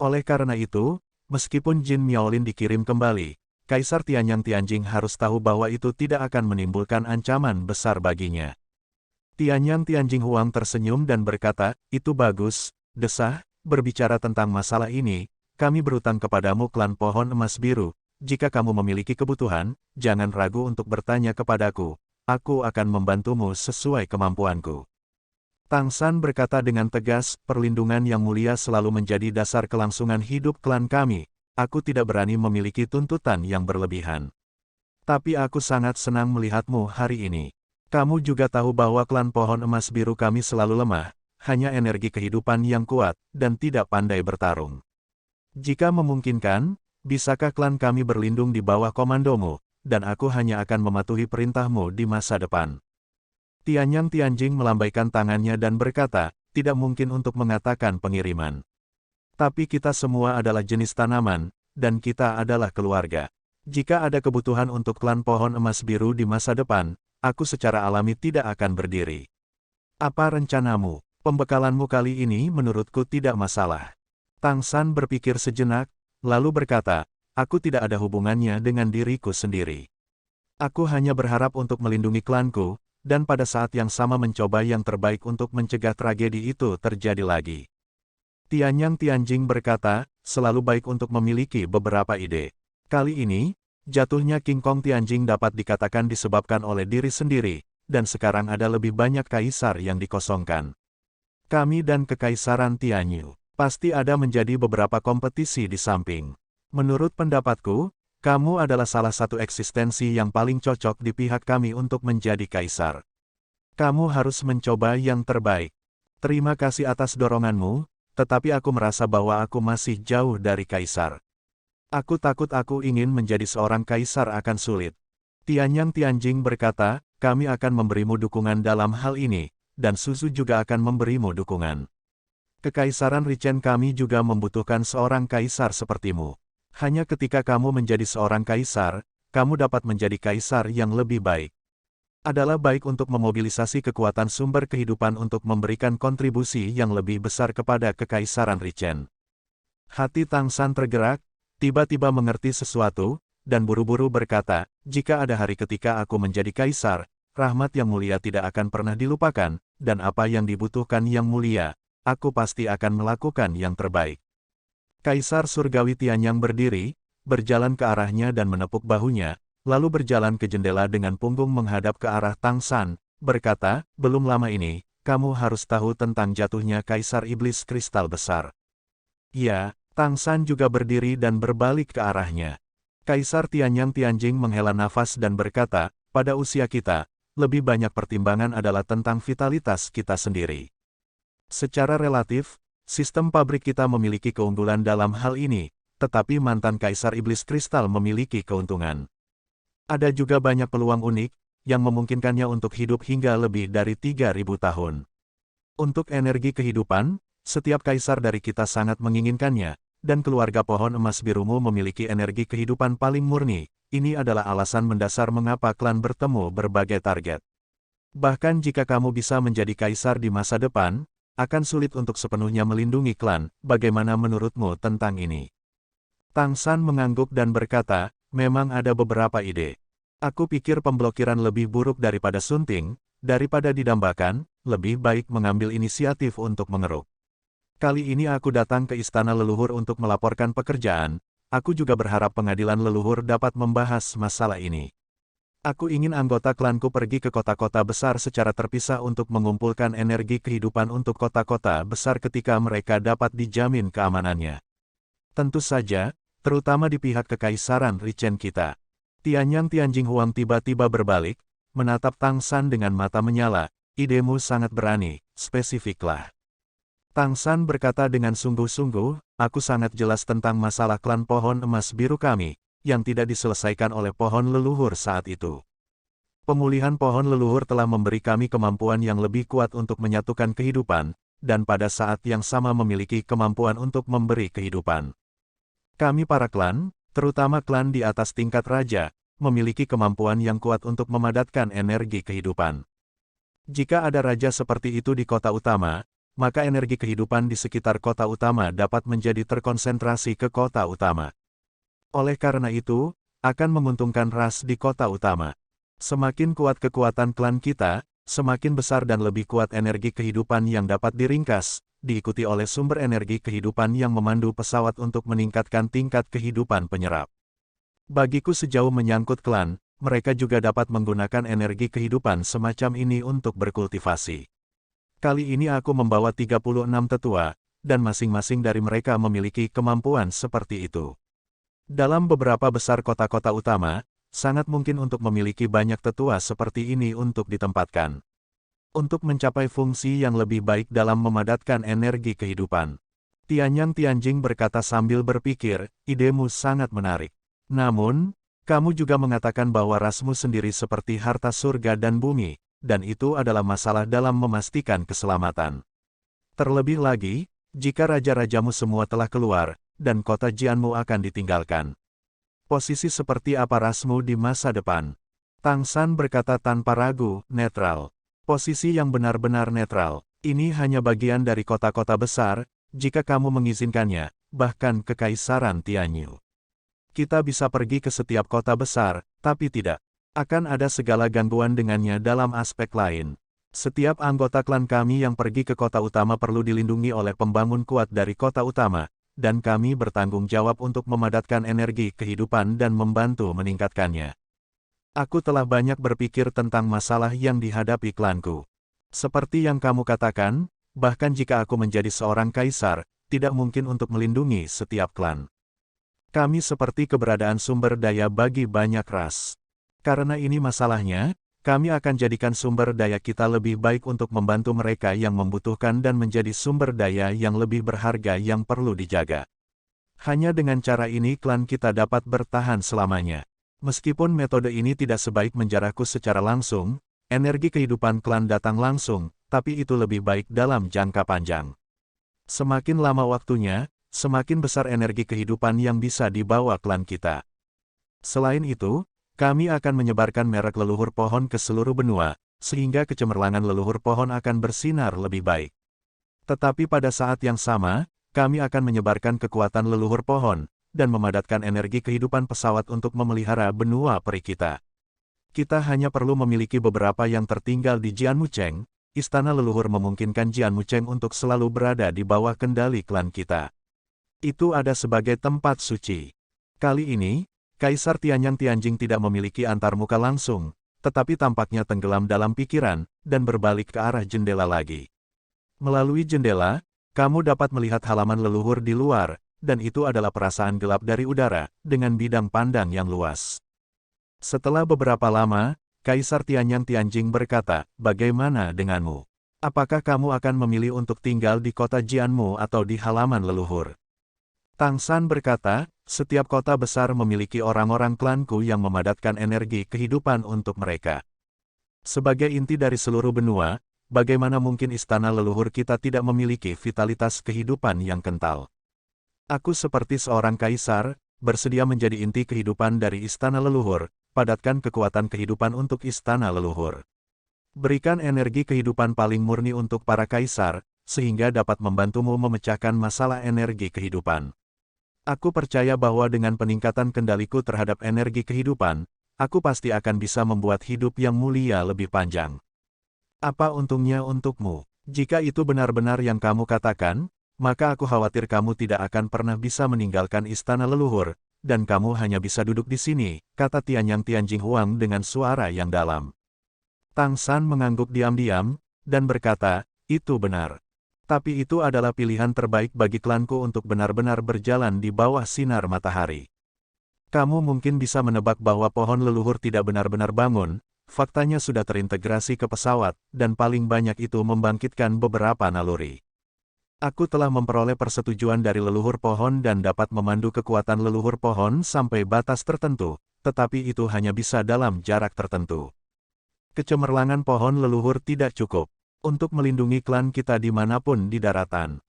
Oleh karena itu, meskipun Jin Miaolin dikirim kembali, Kaisar Tianyang Tianjing harus tahu bahwa itu tidak akan menimbulkan ancaman besar baginya. Tianyang Tianjing Huang tersenyum dan berkata, "Itu bagus, Desah, berbicara tentang masalah ini, kami berutang kepadamu klan pohon emas biru. Jika kamu memiliki kebutuhan, jangan ragu untuk bertanya kepadaku. Aku akan membantumu sesuai kemampuanku." Tang San berkata dengan tegas, "Perlindungan yang mulia selalu menjadi dasar kelangsungan hidup klan kami. Aku tidak berani memiliki tuntutan yang berlebihan. Tapi aku sangat senang melihatmu hari ini. Kamu juga tahu bahwa klan pohon emas biru kami selalu lemah, hanya energi kehidupan yang kuat, dan tidak pandai bertarung. Jika memungkinkan, bisakah klan kami berlindung di bawah komandomu, dan aku hanya akan mematuhi perintahmu di masa depan." Tianyang Tianjing melambaikan tangannya dan berkata, "Tidak mungkin untuk mengatakan pengiriman. Tapi kita semua adalah jenis tanaman, dan kita adalah keluarga. Jika ada kebutuhan untuk klan pohon emas biru di masa depan, aku secara alami tidak akan berdiri. Apa rencanamu? Pembekalanmu kali ini menurutku tidak masalah." Tang San berpikir sejenak, lalu berkata, "Aku tidak ada hubungannya dengan diriku sendiri. Aku hanya berharap untuk melindungi klanku, dan pada saat yang sama mencoba yang terbaik untuk mencegah tragedi itu terjadi lagi." Tianyang Tianjing berkata, "Selalu baik untuk memiliki beberapa ide. Kali ini, jatuhnya King Kong Tianjing dapat dikatakan disebabkan oleh diri sendiri, dan sekarang ada lebih banyak kaisar yang dikosongkan. Kami dan Kekaisaran Tianyu, pasti ada menjadi beberapa kompetisi di samping. Menurut pendapatku, kamu adalah salah satu eksistensi yang paling cocok di pihak kami untuk menjadi kaisar. Kamu harus mencoba yang terbaik. Terima kasih atas doronganmu, tetapi aku merasa bahwa aku masih jauh dari kaisar. Aku takut aku ingin menjadi seorang kaisar akan sulit." Tianyang Tianjing berkata, "Kami akan memberimu dukungan dalam hal ini, dan Suzu juga akan memberimu dukungan. Kekaisaran Richen kami juga membutuhkan seorang kaisar sepertimu. Hanya ketika kamu menjadi seorang kaisar, kamu dapat menjadi kaisar yang lebih baik. Adalah baik untuk memobilisasi kekuatan sumber kehidupan untuk memberikan kontribusi yang lebih besar kepada Kekaisaran Richen." Hati Tang San tergerak, tiba-tiba mengerti sesuatu, dan buru-buru berkata, "Jika ada hari ketika aku menjadi kaisar, rahmat yang mulia tidak akan pernah dilupakan, dan apa yang dibutuhkan yang mulia, aku pasti akan melakukan yang terbaik." Kaisar Surgawi Tianyang berdiri, berjalan ke arahnya dan menepuk bahunya, lalu berjalan ke jendela dengan punggung menghadap ke arah Tang San, berkata, "Belum lama ini, kamu harus tahu tentang jatuhnya Kaisar Iblis Kristal Besar." Ya, Tang San juga berdiri dan berbalik ke arahnya. Kaisar Tianyang Tianjing menghela nafas dan berkata, "Pada usia kita, lebih banyak pertimbangan adalah tentang vitalitas kita sendiri. Secara relatif, sistem pabrik kita memiliki keunggulan dalam hal ini, tetapi mantan Kaisar Iblis Kristal memiliki keuntungan. Ada juga banyak peluang unik, yang memungkinkannya untuk hidup hingga lebih dari 3.000 tahun. Untuk energi kehidupan, setiap kaisar dari kita sangat menginginkannya, dan keluarga pohon emas birumu memiliki energi kehidupan paling murni. Ini adalah alasan mendasar mengapa klan bertemu berbagai target. Bahkan jika kamu bisa menjadi kaisar di masa depan, akan sulit untuk sepenuhnya melindungi klan. Bagaimana menurutmu tentang ini?" Tang San mengangguk dan berkata, "Memang ada beberapa ide. Aku pikir pemblokiran lebih buruk daripada sunting, daripada didambakan, lebih baik mengambil inisiatif untuk mengeruk. Kali ini aku datang ke istana leluhur untuk melaporkan pekerjaan. Aku juga berharap pengadilan leluhur dapat membahas masalah ini. Aku ingin anggota klanku pergi ke kota-kota besar secara terpisah untuk mengumpulkan energi kehidupan untuk kota-kota besar ketika mereka dapat dijamin keamanannya. Tentu saja, terutama di pihak Kekaisaran Richen kita." Tianyang Tianjing Huang tiba-tiba berbalik, menatap Tang San dengan mata menyala. "Idemu sangat berani, spesifiklah." Tang San berkata dengan sungguh-sungguh, "Aku sangat jelas tentang masalah klan pohon emas biru kami, yang tidak diselesaikan oleh pohon leluhur saat itu. Pemulihan pohon leluhur telah memberi kami kemampuan yang lebih kuat untuk menyatukan kehidupan, dan pada saat yang sama memiliki kemampuan untuk memberi kehidupan. Kami para klan, terutama klan di atas tingkat raja, memiliki kemampuan yang kuat untuk memadatkan energi kehidupan. Jika ada raja seperti itu di kota utama, maka energi kehidupan di sekitar kota utama dapat menjadi terkonsentrasi ke kota utama. Oleh karena itu, akan menguntungkan ras di kota utama. Semakin kuat kekuatan klan kita, semakin besar dan lebih kuat energi kehidupan yang dapat diringkas, diikuti oleh sumber energi kehidupan yang memandu pesawat untuk meningkatkan tingkat kehidupan penyerap. Bagiku sejauh menyangkut klan, mereka juga dapat menggunakan energi kehidupan semacam ini untuk berkultivasi. Kali ini aku membawa 36 tetua, dan masing-masing dari mereka memiliki kemampuan seperti itu. Dalam beberapa besar kota-kota utama, sangat mungkin untuk memiliki banyak tetua seperti ini untuk ditempatkan. Untuk mencapai fungsi yang lebih baik dalam memadatkan energi kehidupan. Tianyang Tianjing berkata sambil berpikir, idemu sangat menarik. Namun, kamu juga mengatakan bahwa rasmu sendiri seperti harta surga dan bumi, dan itu adalah masalah dalam memastikan keselamatan. Terlebih lagi, jika raja-rajamu semua telah keluar, dan kota Jianmu akan ditinggalkan. Posisi seperti apa rasmu di masa depan? Tang San berkata tanpa ragu, netral. Posisi yang benar-benar netral. Ini hanya bagian dari kota-kota besar, jika kamu mengizinkannya, bahkan kekaisaran Tianyu. Kita bisa pergi ke setiap kota besar, tapi tidak akan ada segala gangguan dengannya dalam aspek lain. Setiap anggota klan kami yang pergi ke kota utama perlu dilindungi oleh pembangun kuat dari kota utama, dan kami bertanggung jawab untuk memadatkan energi kehidupan dan membantu meningkatkannya. Aku telah banyak berpikir tentang masalah yang dihadapi klanku. Seperti yang kamu katakan, bahkan jika aku menjadi seorang kaisar, tidak mungkin untuk melindungi setiap klan. Kami seperti keberadaan sumber daya bagi banyak ras. Karena ini masalahnya, kami akan jadikan sumber daya kita lebih baik untuk membantu mereka yang membutuhkan dan menjadi sumber daya yang lebih berharga yang perlu dijaga. Hanya dengan cara ini klan kita dapat bertahan selamanya. Meskipun metode ini tidak sebaik menjaraku secara langsung, energi kehidupan klan datang langsung, tapi itu lebih baik dalam jangka panjang. Semakin lama waktunya, semakin besar energi kehidupan yang bisa dibawa klan kita. Selain itu, kami akan menyebarkan merek leluhur pohon ke seluruh benua, sehingga kecemerlangan leluhur pohon akan bersinar lebih baik. Tetapi pada saat yang sama, kami akan menyebarkan kekuatan leluhur pohon, dan memadatkan energi kehidupan pesawat untuk memelihara benua peri kita. Kita hanya perlu memiliki beberapa yang tertinggal di Jianmucheng, istana leluhur memungkinkan Jianmucheng untuk selalu berada di bawah kendali klan kita. Itu ada sebagai tempat suci. Kali ini, Kaisar Tianyang Tianjing tidak memiliki antarmuka langsung, tetapi tampaknya tenggelam dalam pikiran, dan berbalik ke arah jendela lagi. Melalui jendela, kamu dapat melihat halaman leluhur di luar, dan itu adalah perasaan gelap dari udara, dengan bidang pandang yang luas. Setelah beberapa lama, Kaisar Tianyang Tianjing berkata, bagaimana denganmu? Apakah kamu akan memilih untuk tinggal di kota Jianmu atau di halaman leluhur? Tang San berkata, setiap kota besar memiliki orang-orang klanku yang memadatkan energi kehidupan untuk mereka. Sebagai inti dari seluruh benua, bagaimana mungkin istana leluhur kita tidak memiliki vitalitas kehidupan yang kental? Aku seperti seorang kaisar, bersedia menjadi inti kehidupan dari istana leluhur, padatkan kekuatan kehidupan untuk istana leluhur. Berikan energi kehidupan paling murni untuk para kaisar, sehingga dapat membantumu memecahkan masalah energi kehidupan. Aku percaya bahwa dengan peningkatan kendaliku terhadap energi kehidupan, aku pasti akan bisa membuat hidup yang mulia lebih panjang. Apa untungnya untukmu? Jika itu benar-benar yang kamu katakan, maka aku khawatir kamu tidak akan pernah bisa meninggalkan istana leluhur, dan kamu hanya bisa duduk di sini, kata Tianyang Tianjing Huang dengan suara yang dalam. Tang San mengangguk diam-diam, dan berkata, itu benar. Tapi itu adalah pilihan terbaik bagi klanku untuk benar-benar berjalan di bawah sinar matahari. Kamu mungkin bisa menebak bahwa pohon leluhur tidak benar-benar bangun, faktanya sudah terintegrasi ke pesawat, dan paling banyak itu membangkitkan beberapa naluri. Aku telah memperoleh persetujuan dari leluhur pohon dan dapat memandu kekuatan leluhur pohon sampai batas tertentu, tetapi itu hanya bisa dalam jarak tertentu. Kecemerlangan pohon leluhur tidak cukup. untuk melindungi klan kita dimanapun di daratan.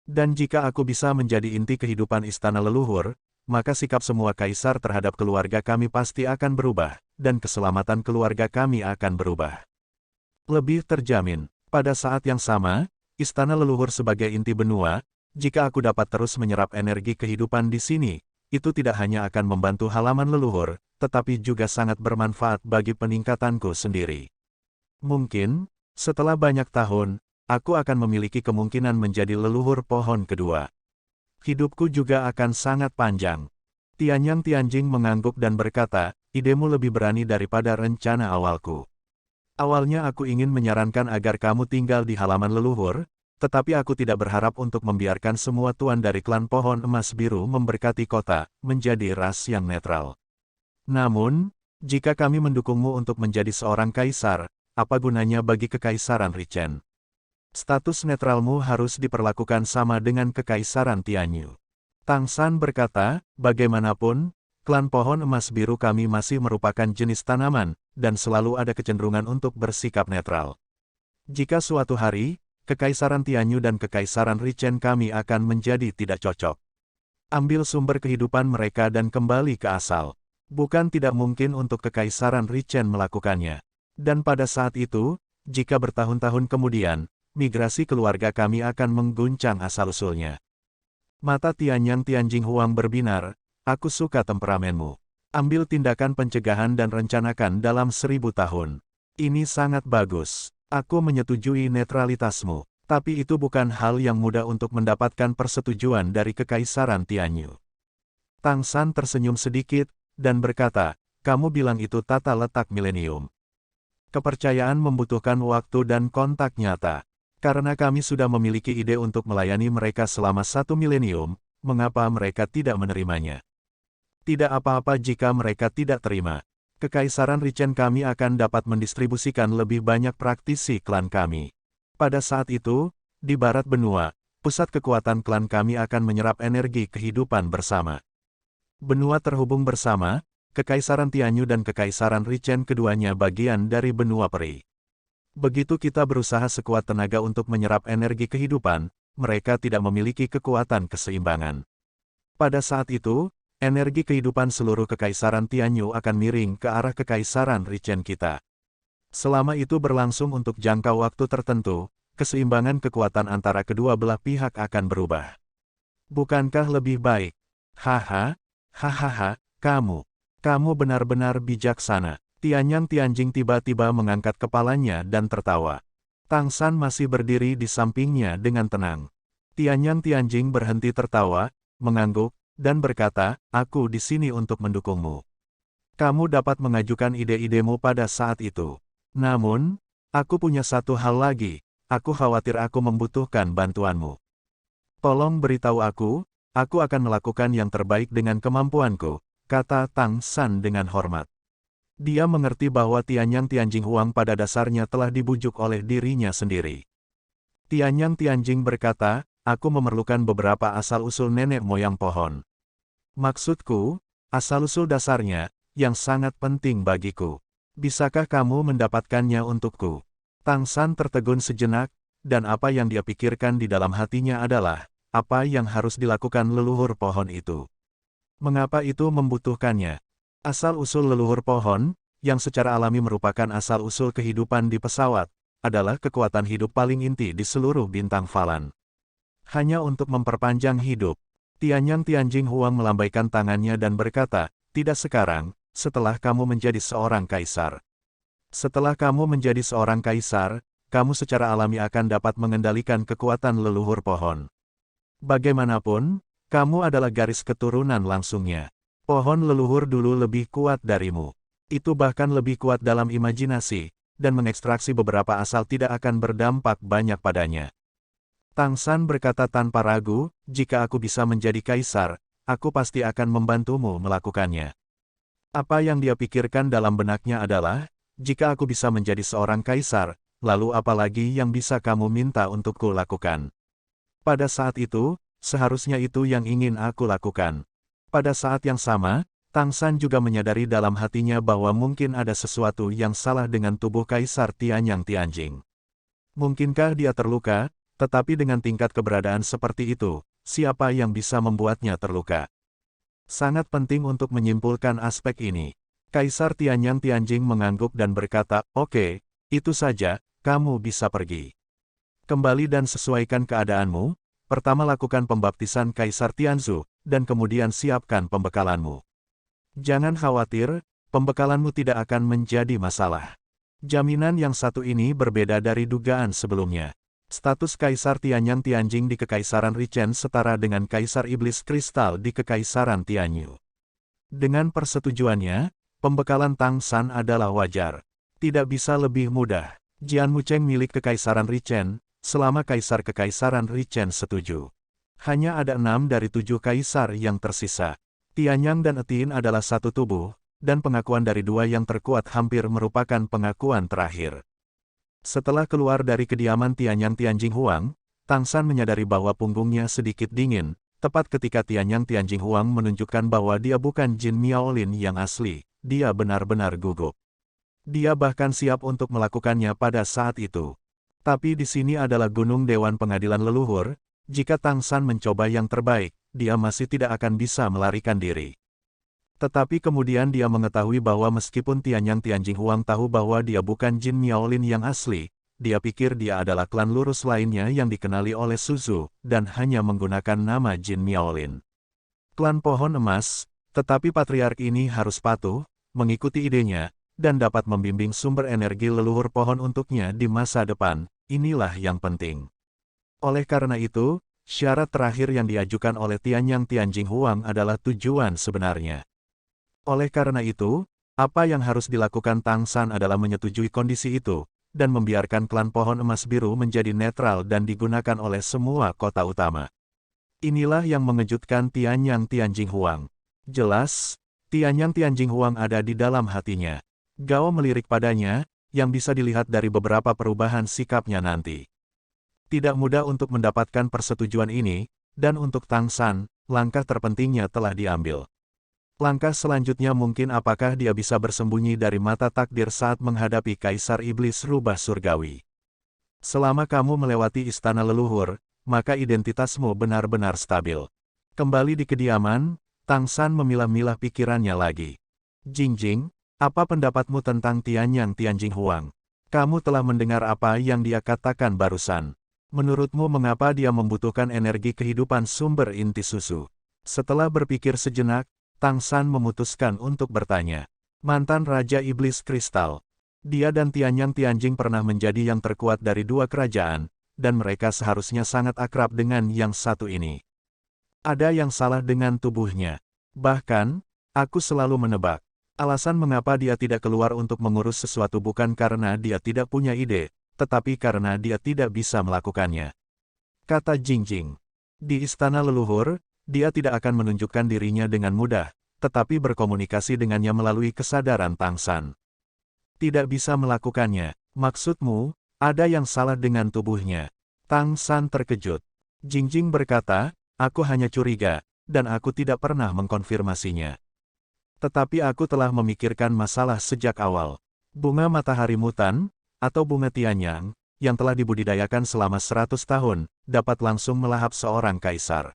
Dan jika aku bisa menjadi inti kehidupan istana leluhur, maka sikap semua kaisar terhadap keluarga kami pasti akan berubah, dan keselamatan keluarga kami akan berubah. Lebih terjamin, pada saat yang sama, istana leluhur sebagai inti benua, jika aku dapat terus menyerap energi kehidupan di sini, itu tidak hanya akan membantu halaman leluhur, tetapi juga sangat bermanfaat bagi peningkatanku sendiri. Mungkin, setelah banyak tahun, aku akan memiliki kemungkinan menjadi leluhur pohon kedua. Hidupku juga akan sangat panjang. Tianyang Tianjing mengangguk dan berkata, idemu lebih berani daripada rencana awalku. Awalnya aku ingin menyarankan agar kamu tinggal di halaman leluhur, tetapi aku tidak berharap untuk membiarkan semua tuan dari klan pohon emas biru memberkati kota, menjadi ras yang netral. Namun, jika kami mendukungmu untuk menjadi seorang kaisar, apa gunanya bagi kekaisaran Richen? Status netralmu harus diperlakukan sama dengan kekaisaran Tianyu. Tang San berkata, bagaimanapun, klan pohon emas biru kami masih merupakan jenis tanaman, dan selalu ada kecenderungan untuk bersikap netral. Jika suatu hari, kekaisaran Tianyu dan kekaisaran Richen kami akan menjadi tidak cocok. Ambil sumber kehidupan mereka dan kembali ke asal. Bukan tidak mungkin untuk kekaisaran Richen melakukannya. Dan pada saat itu, jika bertahun-tahun kemudian, migrasi keluarga kami akan mengguncang asal-usulnya. Mata Tianyang Tianjing Huang berbinar, aku suka temperamenmu. Ambil tindakan pencegahan dan rencanakan dalam 1000 tahun. Ini sangat bagus. Aku menyetujui netralitasmu. Tapi itu bukan hal yang mudah untuk mendapatkan persetujuan dari kekaisaran Tianyu. Tang San tersenyum sedikit, dan berkata, kamu bilang itu tata letak milenium. Kepercayaan membutuhkan waktu dan kontak nyata. Karena kami sudah memiliki ide untuk melayani mereka selama 1 milenium, mengapa mereka tidak menerimanya? Tidak apa-apa jika mereka tidak terima. Kekaisaran Richen kami akan dapat mendistribusikan lebih banyak praktisi klan kami. Pada saat itu, di barat benua, pusat kekuatan klan kami akan menyerap energi kehidupan bersama. Benua terhubung bersama, Kekaisaran Tianyu dan Kekaisaran Richen keduanya bagian dari benua peri. Begitu kita berusaha sekuat tenaga untuk menyerap energi kehidupan, mereka tidak memiliki kekuatan keseimbangan. Pada saat itu, energi kehidupan seluruh Kekaisaran Tianyu akan miring ke arah Kekaisaran Richen kita. Selama itu berlangsung untuk jangka waktu tertentu, keseimbangan kekuatan antara kedua belah pihak akan berubah. Bukankah lebih baik? Haha, hahaha, kamu benar-benar bijaksana. Tianyang Tianjing tiba-tiba mengangkat kepalanya dan tertawa. Tang San masih berdiri di sampingnya dengan tenang. Tianyang Tianjing berhenti tertawa, mengangguk, dan berkata, aku di sini untuk mendukungmu. Kamu dapat mengajukan ide-idemu pada saat itu. Namun, aku punya satu hal lagi, aku khawatir aku membutuhkan bantuanmu. Tolong beritahu aku akan melakukan yang terbaik dengan kemampuanku, kata Tang San dengan hormat. Dia mengerti bahwa Tianyang Tianjing Huang pada dasarnya telah dibujuk oleh dirinya sendiri. Tianyang Tianjing berkata, aku memerlukan beberapa asal-usul nenek moyang pohon. Maksudku, asal-usul dasarnya, yang sangat penting bagiku. Bisakah kamu mendapatkannya untukku? Tang San tertegun sejenak, dan apa yang dia pikirkan di dalam hatinya adalah, apa yang harus dilakukan leluhur pohon itu. Mengapa itu membutuhkannya? Asal-usul leluhur pohon, yang secara alami merupakan asal-usul kehidupan di pesawat, adalah kekuatan hidup paling inti di seluruh bintang Falan. Hanya untuk memperpanjang hidup, Tianyang Tianjing Huang melambaikan tangannya dan berkata, tidak sekarang, setelah kamu menjadi seorang kaisar. Setelah kamu menjadi seorang kaisar, kamu secara alami akan dapat mengendalikan kekuatan leluhur pohon. Bagaimanapun, kamu adalah garis keturunan langsungnya. Pohon leluhur dulu lebih kuat darimu. Itu bahkan lebih kuat dalam imajinasi, dan mengekstraksi beberapa asal tidak akan berdampak banyak padanya. Tang San berkata tanpa ragu, jika aku bisa menjadi kaisar, aku pasti akan membantumu melakukannya. Apa yang dia pikirkan dalam benaknya adalah, jika aku bisa menjadi seorang kaisar, lalu apa lagi yang bisa kamu minta untukku lakukan? Pada saat itu, seharusnya itu yang ingin aku lakukan. Pada saat yang sama, Tang San juga menyadari dalam hatinya bahwa mungkin ada sesuatu yang salah dengan tubuh Kaisar Tianyang Tianjing. Mungkinkah dia terluka, tetapi dengan tingkat keberadaan seperti itu, siapa yang bisa membuatnya terluka? Sangat penting untuk menyimpulkan aspek ini. Kaisar Tianyang Tianjing mengangguk dan berkata, "Oke, itu saja, kamu bisa pergi. Kembali dan sesuaikan keadaanmu, pertama lakukan pembaptisan Kaisar Tianzu, dan kemudian siapkan pembekalanmu. Jangan khawatir, pembekalanmu tidak akan menjadi masalah." Jaminan yang satu ini berbeda dari dugaan sebelumnya. Status Kaisar Tianyang Tianjing di Kekaisaran Richen setara dengan Kaisar Iblis Kristal di Kekaisaran Tianyu. Dengan persetujuannya, pembekalan Tang San adalah wajar. Tidak bisa lebih mudah. Jian Mucheng milik Kekaisaran Richen, selama Kaisar Kekaisaran Richen setuju. Hanya ada 6 dari 7 kaisar yang tersisa. Tianyang dan Etin adalah satu tubuh, dan pengakuan dari dua yang terkuat hampir merupakan pengakuan terakhir. Setelah keluar dari kediaman Tianyang Tianjing Huang, Tang San menyadari bahwa punggungnya sedikit dingin, tepat ketika Tianyang Tianjing Huang menunjukkan bahwa dia bukan Jin Miaolin yang asli, dia benar-benar gugup. Dia bahkan siap untuk melakukannya pada saat itu. Tapi di sini adalah Gunung Dewan Pengadilan Leluhur, jika Tang San mencoba yang terbaik, dia masih tidak akan bisa melarikan diri. Tetapi kemudian dia mengetahui bahwa meskipun Tianyang Tianjing Huang tahu bahwa dia bukan Jin Miaolin yang asli, dia pikir dia adalah klan lurus lainnya yang dikenali oleh Suzu, dan hanya menggunakan nama Jin Miaolin. Klan Pohon Emas, tetapi patriark ini harus patuh, mengikuti idenya, dan dapat membimbing sumber energi leluhur pohon untuknya di masa depan, inilah yang penting. Oleh karena itu, syarat terakhir yang diajukan oleh Tianyang Tianjing Huang adalah tujuan sebenarnya. Oleh karena itu, apa yang harus dilakukan Tang San adalah menyetujui kondisi itu, dan membiarkan klan Pohon Emas Biru menjadi netral dan digunakan oleh semua kota utama. Inilah yang mengejutkan Tianyang Tianjing Huang. Jelas, Tianyang Tianjing Huang ada di dalam hatinya. Gao melirik padanya, yang bisa dilihat dari beberapa perubahan sikapnya nanti. Tidak mudah untuk mendapatkan persetujuan ini, dan untuk Tang San, langkah terpentingnya telah diambil. Langkah selanjutnya mungkin apakah dia bisa bersembunyi dari mata takdir saat menghadapi Kaisar Iblis Rubah Surgawi. Selama kamu melewati istana leluhur, maka identitasmu benar-benar stabil. Kembali di kediaman, Tang San memilah-milah pikirannya lagi. Jingjing, apa pendapatmu tentang Tianyang Tianjing Huang? Kamu telah mendengar apa yang dia katakan barusan. Menurutmu mengapa dia membutuhkan energi kehidupan sumber inti susu? Setelah berpikir sejenak, Tang San memutuskan untuk bertanya. Mantan Raja Iblis Kristal. Dia dan Tianyang Tianjing pernah menjadi yang terkuat dari dua kerajaan, dan mereka seharusnya sangat akrab dengan yang satu ini. Ada yang salah dengan tubuhnya. Bahkan, aku selalu menebak. Alasan mengapa dia tidak keluar untuk mengurus sesuatu bukan karena dia tidak punya ide, tetapi karena dia tidak bisa melakukannya. Kata Jingjing. Di istana leluhur, dia tidak akan menunjukkan dirinya dengan mudah, tetapi berkomunikasi dengannya melalui kesadaran Tang San. Tidak bisa melakukannya. Maksudmu, ada yang salah dengan tubuhnya. Tang San terkejut. Jingjing berkata, aku hanya curiga, dan aku tidak pernah mengkonfirmasinya. Tetapi aku telah memikirkan masalah sejak awal. Bunga matahari mutan, atau bunga Tianyang, yang telah dibudidayakan selama 100 tahun, dapat langsung melahap seorang kaisar.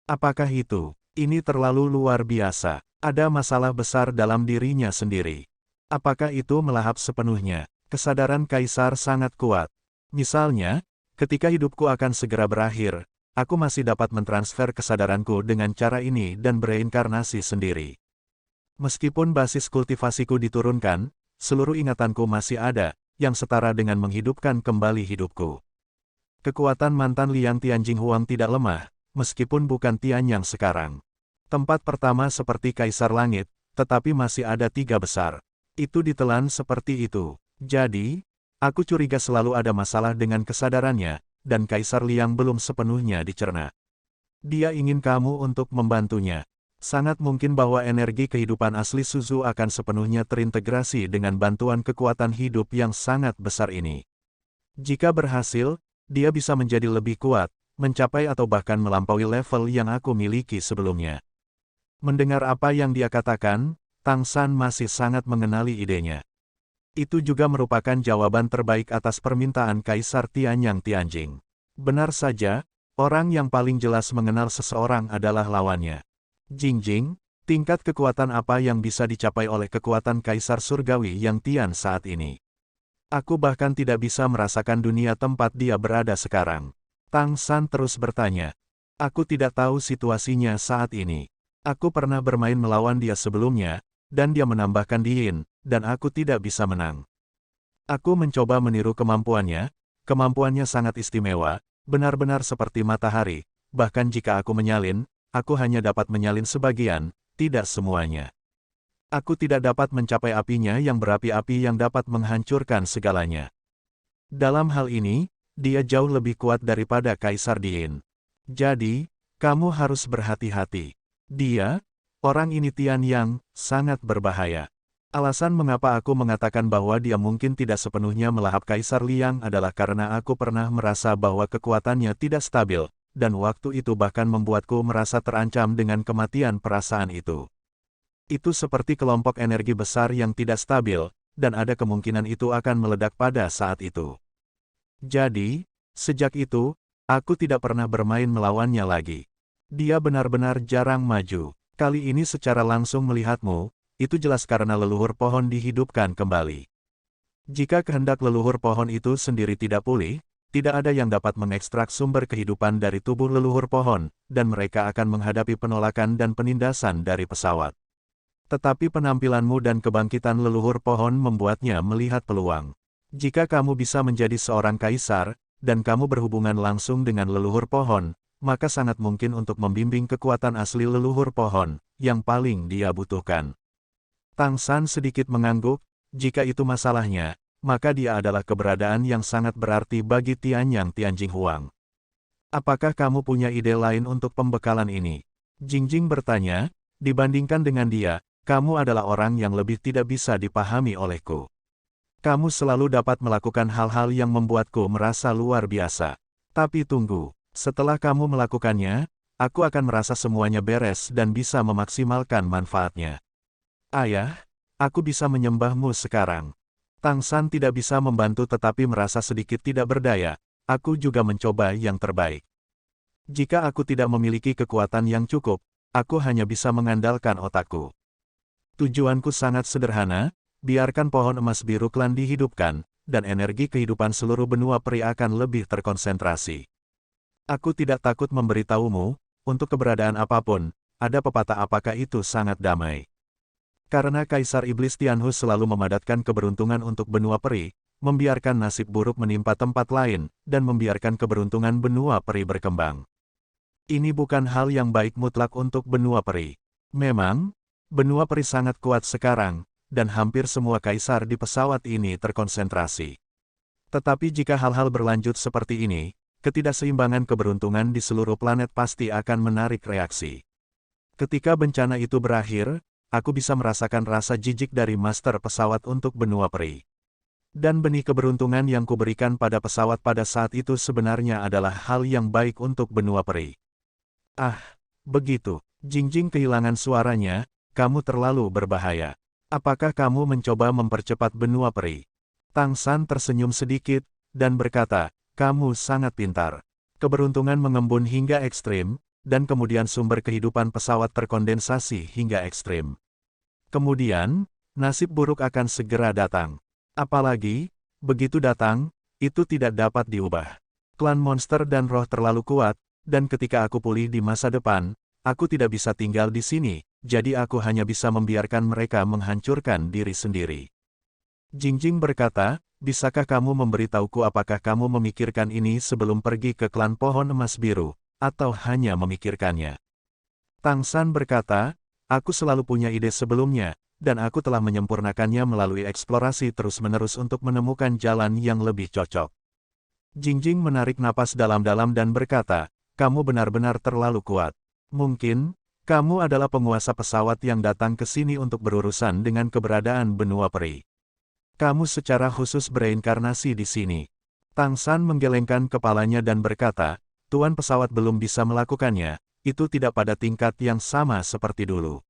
Apakah itu? Ini terlalu luar biasa. Ada masalah besar dalam dirinya sendiri. Apakah itu melahap sepenuhnya? Kesadaran kaisar sangat kuat. Misalnya, ketika hidupku akan segera berakhir, aku masih dapat mentransfer kesadaranku dengan cara ini dan bereinkarnasi sendiri. Meskipun basis kultivasiku diturunkan, seluruh ingatanku masih ada, yang setara dengan menghidupkan kembali hidupku. Kekuatan mantan Liang Tianjing Huang tidak lemah, meskipun bukan Tianyang sekarang. Tempat pertama seperti Kaisar Langit, tetapi masih ada 3 besar. Itu ditelan seperti itu. Jadi, aku curiga selalu ada masalah dengan kesadarannya, dan Kaisar Liang belum sepenuhnya dicerna. Dia ingin kamu untuk membantunya. Sangat mungkin bahwa energi kehidupan asli Suzu akan sepenuhnya terintegrasi dengan bantuan kekuatan hidup yang sangat besar ini. Jika berhasil, dia bisa menjadi lebih kuat, mencapai atau bahkan melampaui level yang aku miliki sebelumnya. Mendengar apa yang dia katakan, Tang San masih sangat mengenali idenya. Itu juga merupakan jawaban terbaik atas permintaan Kaisar Tianyang Tianjing. Benar saja, orang yang paling jelas mengenal seseorang adalah lawannya. Jingjing, tingkat kekuatan apa yang bisa dicapai oleh kekuatan Kaisar Surgawi yang Tian saat ini? Aku bahkan tidak bisa merasakan dunia tempat dia berada sekarang. Tang San terus bertanya. Aku tidak tahu situasinya saat ini. Aku pernah bermain melawan dia sebelumnya, dan dia menambahkan Diin, dan aku tidak bisa menang. Aku mencoba meniru kemampuannya sangat istimewa, benar-benar seperti matahari, bahkan jika aku menyalin, aku hanya dapat menyalin sebagian, tidak semuanya. Aku tidak dapat mencapai apinya yang berapi-api yang dapat menghancurkan segalanya. Dalam hal ini, dia jauh lebih kuat daripada Kaisar Diin. Jadi, kamu harus berhati-hati. Dia, orang ini Tian yang sangat berbahaya. Alasan mengapa aku mengatakan bahwa dia mungkin tidak sepenuhnya melahap Kaisar Liang adalah karena aku pernah merasa bahwa kekuatannya tidak stabil, dan waktu itu bahkan membuatku merasa terancam dengan kematian perasaan itu. Itu seperti kelompok energi besar yang tidak stabil, dan ada kemungkinan itu akan meledak pada saat itu. Jadi, sejak itu, aku tidak pernah bermain melawannya lagi. Dia benar-benar jarang maju. Kali ini secara langsung melihatmu, itu jelas karena leluhur pohon dihidupkan kembali. Jika kehendak leluhur pohon itu sendiri tidak pulih, tidak ada yang dapat mengekstrak sumber kehidupan dari tubuh leluhur pohon, dan mereka akan menghadapi penolakan dan penindasan dari pesawat. Tetapi penampilanmu dan kebangkitan leluhur pohon membuatnya melihat peluang. Jika kamu bisa menjadi seorang kaisar, dan kamu berhubungan langsung dengan leluhur pohon, maka sangat mungkin untuk membimbing kekuatan asli leluhur pohon, yang paling dia butuhkan. Tang San sedikit mengangguk, jika itu masalahnya, maka dia adalah keberadaan yang sangat berarti bagi Tianyang Tianjing Huang. Apakah kamu punya ide lain untuk pembekalan ini? Jingjing bertanya, dibandingkan dengan dia, kamu adalah orang yang lebih tidak bisa dipahami olehku. Kamu selalu dapat melakukan hal-hal yang membuatku merasa luar biasa. Tapi tunggu, setelah kamu melakukannya, aku akan merasa semuanya beres dan bisa memaksimalkan manfaatnya. Ayah, aku bisa menyembahmu sekarang. Tang San tidak bisa membantu tetapi merasa sedikit tidak berdaya, aku juga mencoba yang terbaik. Jika aku tidak memiliki kekuatan yang cukup, aku hanya bisa mengandalkan otakku. Tujuanku sangat sederhana, biarkan pohon emas biru klan dihidupkan, dan energi kehidupan seluruh benua peri akan lebih terkonsentrasi. Aku tidak takut memberitahumu, untuk keberadaan apapun, ada pepatah apakah itu sangat damai. Karena Kaisar Iblis Tianhu selalu memadatkan keberuntungan untuk benua peri, membiarkan nasib buruk menimpa tempat lain, dan membiarkan keberuntungan benua peri berkembang. Ini bukan hal yang baik mutlak untuk benua peri. Memang, benua peri sangat kuat sekarang, dan hampir semua kaisar di pesawat ini terkonsentrasi. Tetapi jika hal-hal berlanjut seperti ini, ketidakseimbangan keberuntungan di seluruh planet pasti akan menarik reaksi. Ketika bencana itu berakhir, aku bisa merasakan rasa jijik dari master pesawat untuk benua peri. Dan benih keberuntungan yang kuberikan pada pesawat pada saat itu sebenarnya adalah hal yang baik untuk benua peri. Ah, begitu. Jingjing kehilangan suaranya, kamu terlalu berbahaya. Apakah kamu mencoba mempercepat benua peri? Tang San tersenyum sedikit, dan berkata, kamu sangat pintar. Keberuntungan mengembun hingga ekstrim, dan kemudian sumber kehidupan pesawat terkondensasi hingga ekstrim. Kemudian, nasib buruk akan segera datang. Apalagi, begitu datang, itu tidak dapat diubah. Klan monster dan roh terlalu kuat, dan ketika aku pulih di masa depan, aku tidak bisa tinggal di sini, jadi aku hanya bisa membiarkan mereka menghancurkan diri sendiri. Jingjing berkata, bisakah kamu memberitahuku apakah kamu memikirkan ini sebelum pergi ke klan pohon emas biru, atau hanya memikirkannya? Tang San berkata, aku selalu punya ide sebelumnya, dan aku telah menyempurnakannya melalui eksplorasi terus-menerus untuk menemukan jalan yang lebih cocok. Jingjing menarik napas dalam-dalam dan berkata, kamu benar-benar terlalu kuat. Mungkin, kamu adalah penguasa pesawat yang datang ke sini untuk berurusan dengan keberadaan benua peri. Kamu secara khusus bereinkarnasi di sini. Tang San menggelengkan kepalanya dan berkata, Tuan pesawat belum bisa melakukannya, itu tidak pada tingkat yang sama seperti dulu.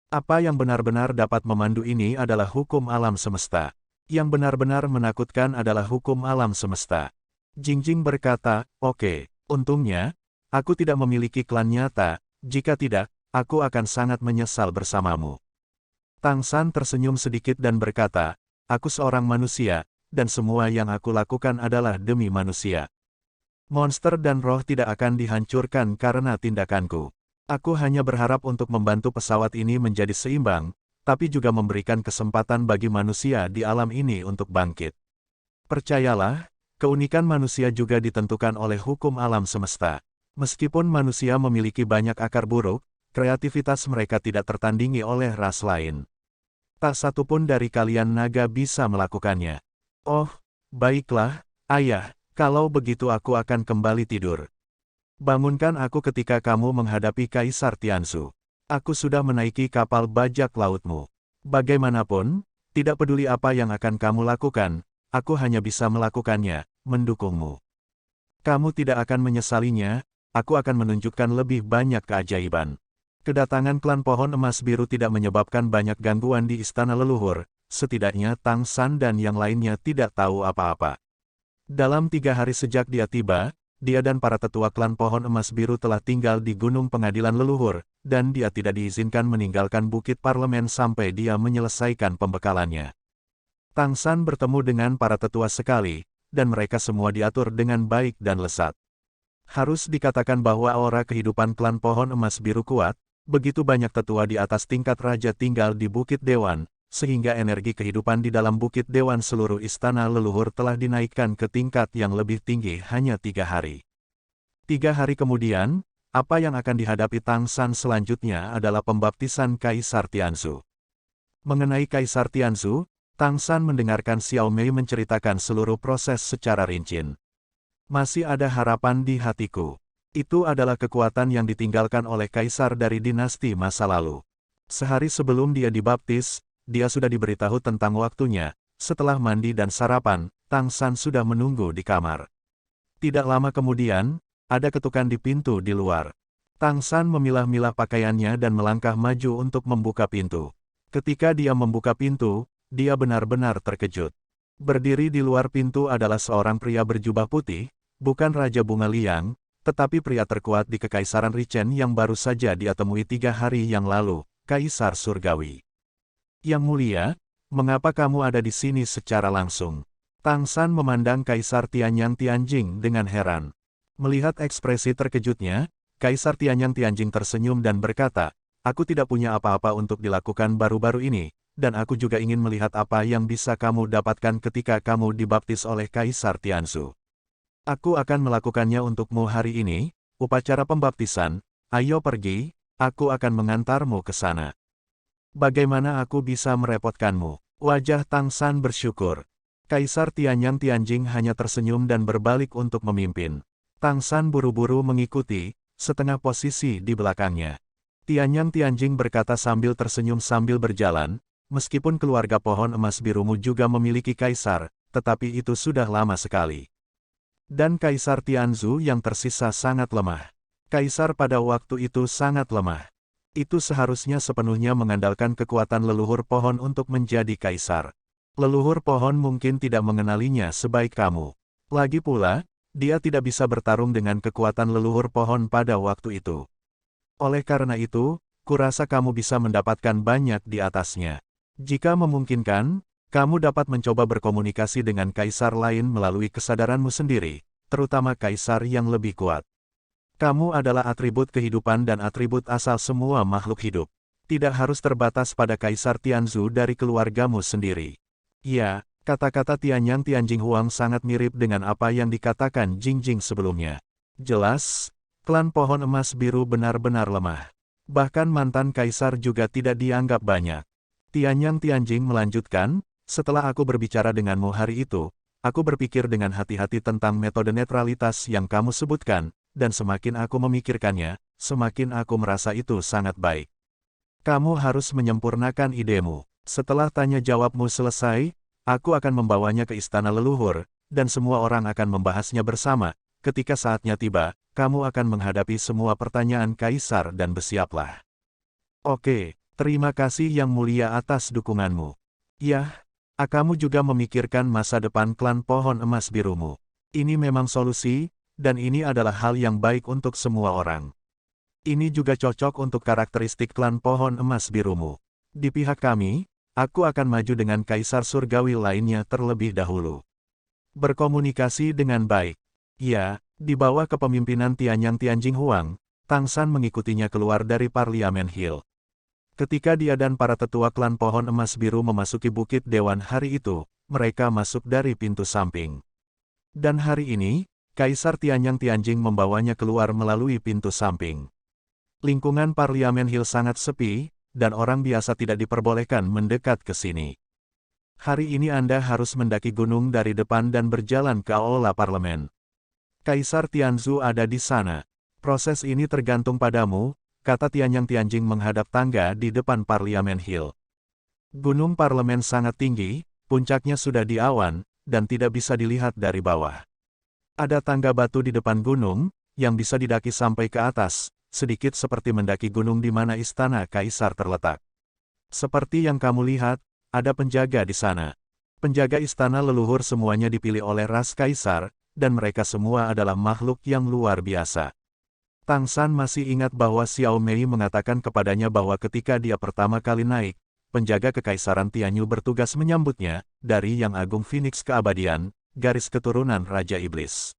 Apa yang benar-benar dapat memandu ini adalah hukum alam semesta. Yang benar-benar menakutkan adalah hukum alam semesta. Jingjing berkata, oke, untungnya, aku tidak memiliki klan nyata, jika tidak, aku akan sangat menyesal bersamamu. Tang San tersenyum sedikit dan berkata, aku seorang manusia, dan semua yang aku lakukan adalah demi manusia. Monster dan roh tidak akan dihancurkan karena tindakanku. Aku hanya berharap untuk membantu pesawat ini menjadi seimbang, tapi juga memberikan kesempatan bagi manusia di alam ini untuk bangkit. Percayalah, keunikan manusia juga ditentukan oleh hukum alam semesta. Meskipun manusia memiliki banyak akar buruk, kreativitas mereka tidak tertandingi oleh ras lain. Tak satu pun dari kalian naga bisa melakukannya. Oh, baiklah, ayah, kalau begitu aku akan kembali tidur. Bangunkan aku ketika kamu menghadapi Kaisar Tianzu. Aku sudah menaiki kapal bajak lautmu. Bagaimanapun, tidak peduli apa yang akan kamu lakukan, aku hanya bisa melakukannya, mendukungmu. Kamu tidak akan menyesalinya, aku akan menunjukkan lebih banyak keajaiban. Kedatangan klan pohon emas biru tidak menyebabkan banyak gangguan di istana leluhur, setidaknya Tang San dan yang lainnya tidak tahu apa-apa. Dalam 3 hari sejak dia tiba, dia dan para tetua klan pohon emas biru telah tinggal di Gunung Pengadilan Leluhur, dan dia tidak diizinkan meninggalkan Bukit Parlemen sampai dia menyelesaikan pembekalannya. Tang San bertemu dengan para tetua sekali, dan mereka semua diatur dengan baik dan lesat. Harus dikatakan bahwa aura kehidupan klan pohon emas biru kuat, begitu banyak tetua di atas tingkat raja tinggal di Bukit Dewan, sehingga energi kehidupan di dalam Bukit Dewan seluruh istana leluhur telah dinaikkan ke tingkat yang lebih tinggi hanya 3 hari. 3 hari kemudian, apa yang akan dihadapi Tang San selanjutnya adalah pembaptisan Kaisar Tianzu. Mengenai Kaisar Tianzu, Tang San mendengarkan Xiao Mei menceritakan seluruh proses secara rinci. Masih ada harapan di hatiku. Itu adalah kekuatan yang ditinggalkan oleh Kaisar dari dinasti masa lalu. Sehari sebelum dia dibaptis, dia sudah diberitahu tentang waktunya. Setelah mandi dan sarapan, Tang San sudah menunggu di kamar. Tidak lama kemudian, ada ketukan di pintu di luar. Tang San memilah-milah pakaiannya dan melangkah maju untuk membuka pintu. Ketika dia membuka pintu, dia benar-benar terkejut. Berdiri di luar pintu adalah seorang pria berjubah putih, bukan Raja Bunga Liang, tetapi pria terkuat di Kekaisaran Richen yang baru saja dia temui 3 hari yang lalu, Kaisar Surgawi. Yang mulia, mengapa kamu ada di sini secara langsung? Tang San memandang Kaisar Tianyang Tianjing dengan heran. Melihat ekspresi terkejutnya, Kaisar Tianyang Tianjing tersenyum dan berkata, aku tidak punya apa-apa untuk dilakukan baru-baru ini, dan aku juga ingin melihat apa yang bisa kamu dapatkan ketika kamu dibaptis oleh Kaisar Tianzu. Aku akan melakukannya untukmu hari ini, upacara pembaptisan, ayo pergi, aku akan mengantarmu ke sana. Bagaimana aku bisa merepotkanmu? Wajah Tang San bersyukur. Kaisar Tianyang Tianjing hanya tersenyum dan berbalik untuk memimpin. Tang San buru-buru mengikuti, setengah posisi di belakangnya. Tianyang Tianjing berkata sambil tersenyum sambil berjalan, meskipun keluarga pohon emas birumu juga memiliki kaisar, tetapi itu sudah lama sekali. Dan Kaisar Tianzu yang tersisa sangat lemah. Kaisar pada waktu itu sangat lemah. Itu seharusnya sepenuhnya mengandalkan kekuatan leluhur pohon untuk menjadi kaisar. Leluhur pohon mungkin tidak mengenalinya sebaik kamu. Lagi pula, dia tidak bisa bertarung dengan kekuatan leluhur pohon pada waktu itu. Oleh karena itu, kurasa kamu bisa mendapatkan banyak di atasnya. Jika memungkinkan, kamu dapat mencoba berkomunikasi dengan kaisar lain melalui kesadaranmu sendiri, terutama kaisar yang lebih kuat. Kamu adalah atribut kehidupan dan atribut asal semua makhluk hidup. Tidak harus terbatas pada Kaisar Tianzu dari keluargamu sendiri. Ya, kata-kata Tianyang Tianjing Huang sangat mirip dengan apa yang dikatakan Jingjing sebelumnya. Jelas, klan pohon emas biru benar-benar lemah. Bahkan mantan kaisar juga tidak dianggap banyak. Tianyang Tianjing melanjutkan, setelah aku berbicara denganmu hari itu, aku berpikir dengan hati-hati tentang metode netralitas yang kamu sebutkan, dan semakin aku memikirkannya, semakin aku merasa itu sangat baik. Kamu harus menyempurnakan idemu. Setelah tanya jawabmu selesai, aku akan membawanya ke istana leluhur, dan semua orang akan membahasnya bersama. Ketika saatnya tiba, kamu akan menghadapi semua pertanyaan kaisar dan bersiaplah. Oke, terima kasih yang mulia atas dukunganmu. Yah, Kamu juga memikirkan masa depan klan pohon emas birumu. Ini memang solusi, dan ini adalah hal yang baik untuk semua orang. Ini juga cocok untuk karakteristik klan pohon emas birumu. Di pihak kami, aku akan maju dengan kaisar surgawi lainnya terlebih dahulu. Berkomunikasi dengan baik. Ya, di bawah kepemimpinan Tianyang Tianjing Huang, Tang San mengikutinya keluar dari Parliament Hill. Ketika dia dan para tetua klan pohon emas biru memasuki Bukit Dewan hari itu, mereka masuk dari pintu samping. Dan hari ini, Kaisar Tianyang Tianjing membawanya keluar melalui pintu samping. Lingkungan Parliament Hill sangat sepi, dan orang biasa tidak diperbolehkan mendekat ke sini. Hari ini Anda harus mendaki gunung dari depan dan berjalan ke aula parlemen. Kaisar Tianzu ada di sana. Proses ini tergantung padamu, kata Tianyang Tianjing menghadap tangga di depan Parliament Hill. Gunung parlemen sangat tinggi, puncaknya sudah di awan, dan tidak bisa dilihat dari bawah. Ada tangga batu di depan gunung, yang bisa didaki sampai ke atas, sedikit seperti mendaki gunung di mana istana kaisar terletak. Seperti yang kamu lihat, ada penjaga di sana. Penjaga istana leluhur semuanya dipilih oleh ras kaisar, dan mereka semua adalah makhluk yang luar biasa. Tang San masih ingat bahwa Xiao Mei mengatakan kepadanya bahwa ketika dia pertama kali naik, penjaga kekaisaran Tianyu bertugas menyambutnya, dari Yang Agung Phoenix Keabadian, garis keturunan Raja Iblis.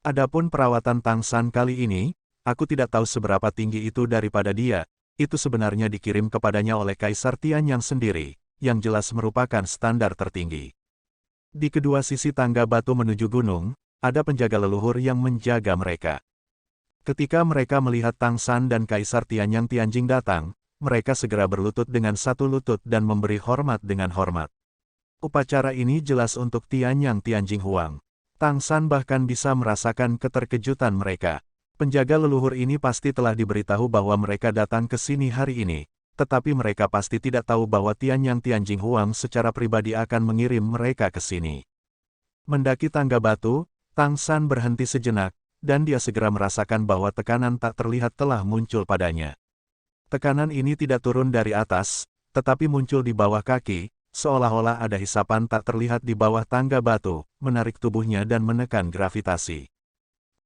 Adapun perawatan Tang San kali ini, aku tidak tahu seberapa tinggi itu daripada dia, itu sebenarnya dikirim kepadanya oleh Kaisar Tianyang sendiri, yang jelas merupakan standar tertinggi. Di kedua sisi tangga batu menuju gunung, ada penjaga leluhur yang menjaga mereka. Ketika mereka melihat Tang San dan Kaisar Tianyang Tianjing datang, mereka segera berlutut dengan satu lutut dan memberi hormat dengan hormat. Upacara ini jelas untuk Tianyang Tianjing Huang. Tang San bahkan bisa merasakan keterkejutan mereka. Penjaga leluhur ini pasti telah diberitahu bahwa mereka datang ke sini hari ini, tetapi mereka pasti tidak tahu bahwa Tianyang Tianjing Huang secara pribadi akan mengirim mereka ke sini. Mendaki tangga batu, Tang San berhenti sejenak, dan dia segera merasakan bahwa tekanan tak terlihat telah muncul padanya. Tekanan ini tidak turun dari atas, tetapi muncul di bawah kaki, seolah-olah ada hisapan tak terlihat di bawah tangga batu, menarik tubuhnya dan menekan gravitasi.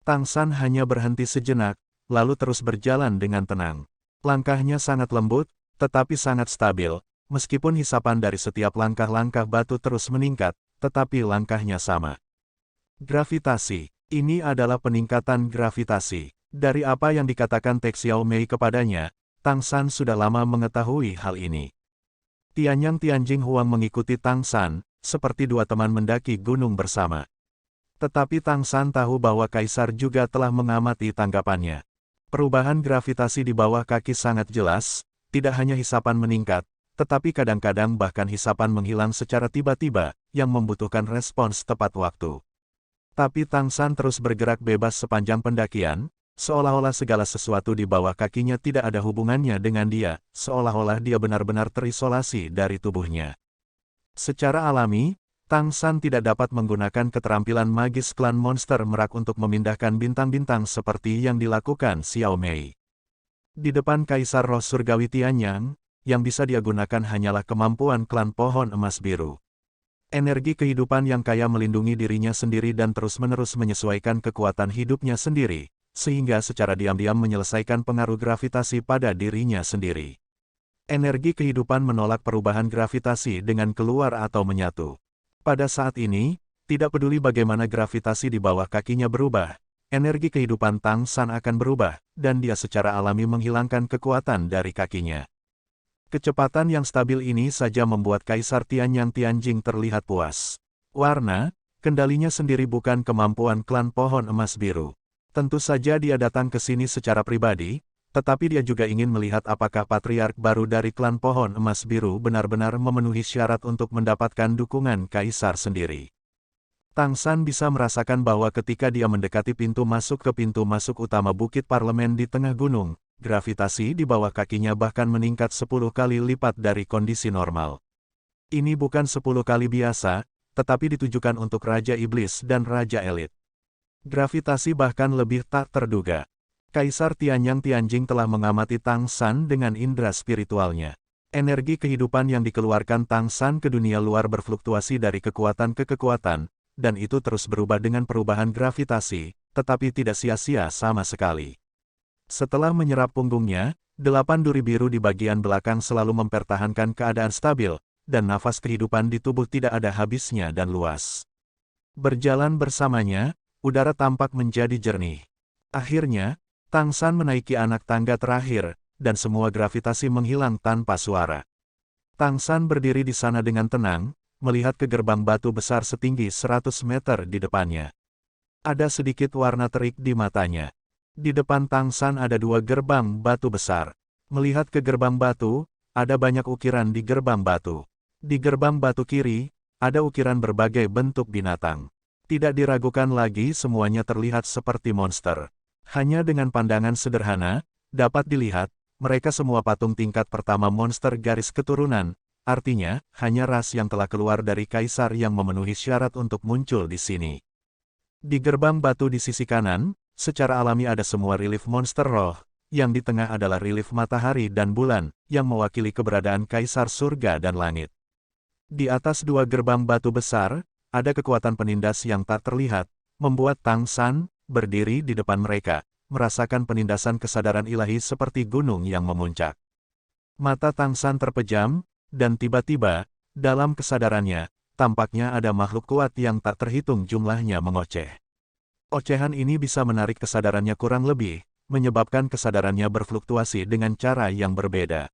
Tang San hanya berhenti sejenak, lalu terus berjalan dengan tenang. Langkahnya sangat lembut, tetapi sangat stabil, meskipun hisapan dari setiap langkah-langkah batu terus meningkat, tetapi langkahnya sama. Gravitasi. Ini adalah peningkatan gravitasi. Dari apa yang dikatakan Tek Xiao Mei kepadanya, Tang San sudah lama mengetahui hal ini. Tianyang Tianjing Huang mengikuti Tang San, seperti dua teman mendaki gunung bersama. Tetapi Tang San tahu bahwa Kaisar juga telah mengamati tanggapannya. Perubahan gravitasi di bawah kaki sangat jelas, tidak hanya hisapan meningkat, tetapi kadang-kadang bahkan hisapan menghilang secara tiba-tiba, yang membutuhkan respons tepat waktu. Tapi Tang San terus bergerak bebas sepanjang pendakian, seolah-olah segala sesuatu di bawah kakinya tidak ada hubungannya dengan dia, seolah-olah dia benar-benar terisolasi dari tubuhnya. Secara alami, Tang San tidak dapat menggunakan keterampilan magis klan monster merak untuk memindahkan bintang-bintang seperti yang dilakukan Xiao Mei. Di depan Kaisar Roh Surgawi Tianyang, yang bisa dia gunakan hanyalah kemampuan klan pohon emas biru. Energi kehidupan yang kaya melindungi dirinya sendiri dan terus-menerus menyesuaikan kekuatan hidupnya sendiri, sehingga secara diam-diam menyelesaikan pengaruh gravitasi pada dirinya sendiri. Energi kehidupan menolak perubahan gravitasi dengan keluar atau menyatu. Pada saat ini, tidak peduli bagaimana gravitasi di bawah kakinya berubah, energi kehidupan Tang San akan berubah, dan dia secara alami menghilangkan kekuatan dari kakinya. Kecepatan yang stabil ini saja membuat Kaisar Tianyang Tianjing terlihat puas. Warna, kendalinya sendiri bukan kemampuan klan pohon emas biru. Tentu saja dia datang ke sini secara pribadi, tetapi dia juga ingin melihat apakah patriark baru dari klan pohon emas biru benar-benar memenuhi syarat untuk mendapatkan dukungan Kaisar sendiri. Tang San bisa merasakan bahwa ketika dia mendekati pintu masuk utama Bukit Parlemen di tengah gunung, gravitasi di bawah kakinya bahkan meningkat 10 kali lipat dari kondisi normal. Ini bukan 10 kali biasa, tetapi ditujukan untuk Raja Iblis dan Raja Elit. Gravitasi bahkan lebih tak terduga. Kaisar Tianyang Tianjing telah mengamati Tang San dengan indera spiritualnya. Energi kehidupan yang dikeluarkan Tang San ke dunia luar berfluktuasi dari kekuatan ke kekuatan, dan itu terus berubah dengan perubahan gravitasi, tetapi tidak sia-sia sama sekali. Setelah menyerap punggungnya, 8 duri biru di bagian belakang selalu mempertahankan keadaan stabil, dan nafas kehidupan di tubuh tidak ada habisnya dan luas. Berjalan bersamanya, udara tampak menjadi jernih. Akhirnya, Tang San menaiki anak tangga terakhir, dan semua gravitasi menghilang tanpa suara. Tang San berdiri di sana dengan tenang, melihat ke gerbang batu besar setinggi 100 meter di depannya. Ada sedikit warna terik di matanya. Di depan Tang San ada 2 gerbang batu besar. Melihat ke gerbang batu, ada banyak ukiran di gerbang batu. Di gerbang batu kiri, ada ukiran berbagai bentuk binatang. Tidak diragukan lagi semuanya terlihat seperti monster. Hanya dengan pandangan sederhana, dapat dilihat, mereka semua patung tingkat pertama monster garis keturunan, artinya, hanya ras yang telah keluar dari kaisar yang memenuhi syarat untuk muncul di sini. Di gerbang batu di sisi kanan, secara alami ada semua relief monster roh, yang di tengah adalah relief matahari dan bulan, yang mewakili keberadaan kaisar surga dan langit. Di atas 2 gerbang batu besar, ada kekuatan penindas yang tak terlihat, membuat Tang San berdiri di depan mereka, merasakan penindasan kesadaran ilahi seperti gunung yang memuncak. Mata Tang San terpejam, dan tiba-tiba, dalam kesadarannya, tampaknya ada makhluk kuat yang tak terhitung jumlahnya mengoceh. Ocehan ini bisa menarik kesadarannya kurang lebih, menyebabkan kesadarannya berfluktuasi dengan cara yang berbeda.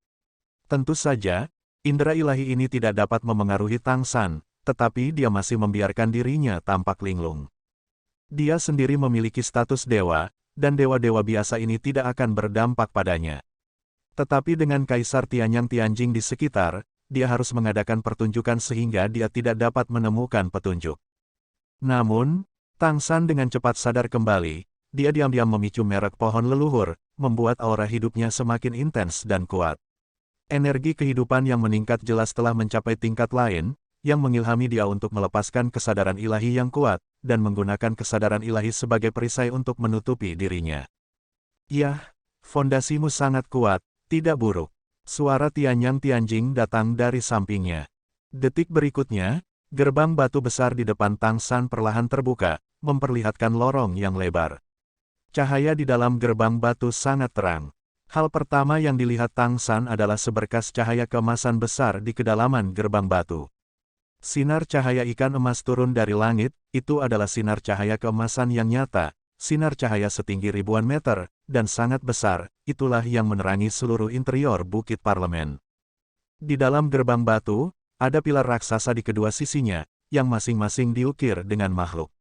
Tentu saja, indera ilahi ini tidak dapat memengaruhi Tang San, tetapi dia masih membiarkan dirinya tampak linglung. Dia sendiri memiliki status dewa, dan dewa-dewa biasa ini tidak akan berdampak padanya. Tetapi dengan Kaisar Tianyang Tianjing di sekitar, dia harus mengadakan pertunjukan sehingga dia tidak dapat menemukan petunjuk. Namun, Tang San dengan cepat sadar kembali, dia diam-diam memicu merek pohon leluhur, membuat aura hidupnya semakin intens dan kuat. Energi kehidupan yang meningkat jelas telah mencapai tingkat lain, yang mengilhami dia untuk melepaskan kesadaran ilahi yang kuat, dan menggunakan kesadaran ilahi sebagai perisai untuk menutupi dirinya. Yah, fondasimu sangat kuat, tidak buruk. Suara Tianyang Tianjing datang dari sampingnya. Detik berikutnya, gerbang batu besar di depan Tang San perlahan terbuka, memperlihatkan lorong yang lebar. Cahaya di dalam gerbang batu sangat terang. Hal pertama yang dilihat Tang San adalah seberkas cahaya keemasan besar di kedalaman gerbang batu. Sinar cahaya ikan emas turun dari langit, itu adalah sinar cahaya keemasan yang nyata, sinar cahaya setinggi ribuan meter, dan sangat besar, itulah yang menerangi seluruh interior Bukit Parlemen. Di dalam gerbang batu, ada pilar raksasa di kedua sisinya, yang masing-masing diukir dengan makhluk.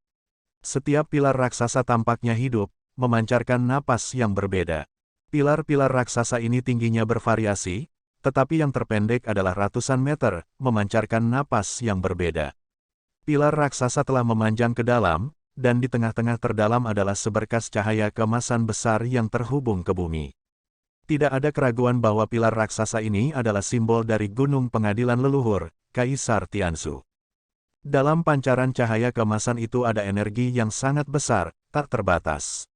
Setiap pilar raksasa tampaknya hidup, memancarkan napas yang berbeda. Pilar-pilar raksasa ini tingginya bervariasi, tetapi yang terpendek adalah ratusan meter, memancarkan napas yang berbeda. Pilar raksasa telah memanjang ke dalam, dan di tengah-tengah terdalam adalah seberkas cahaya keemasan besar yang terhubung ke bumi. Tidak ada keraguan bahwa pilar raksasa ini adalah simbol dari Gunung Pengadilan Leluhur, Kaisar Tianzu. Dalam pancaran cahaya keemasan itu ada energi yang sangat besar, tak terbatas.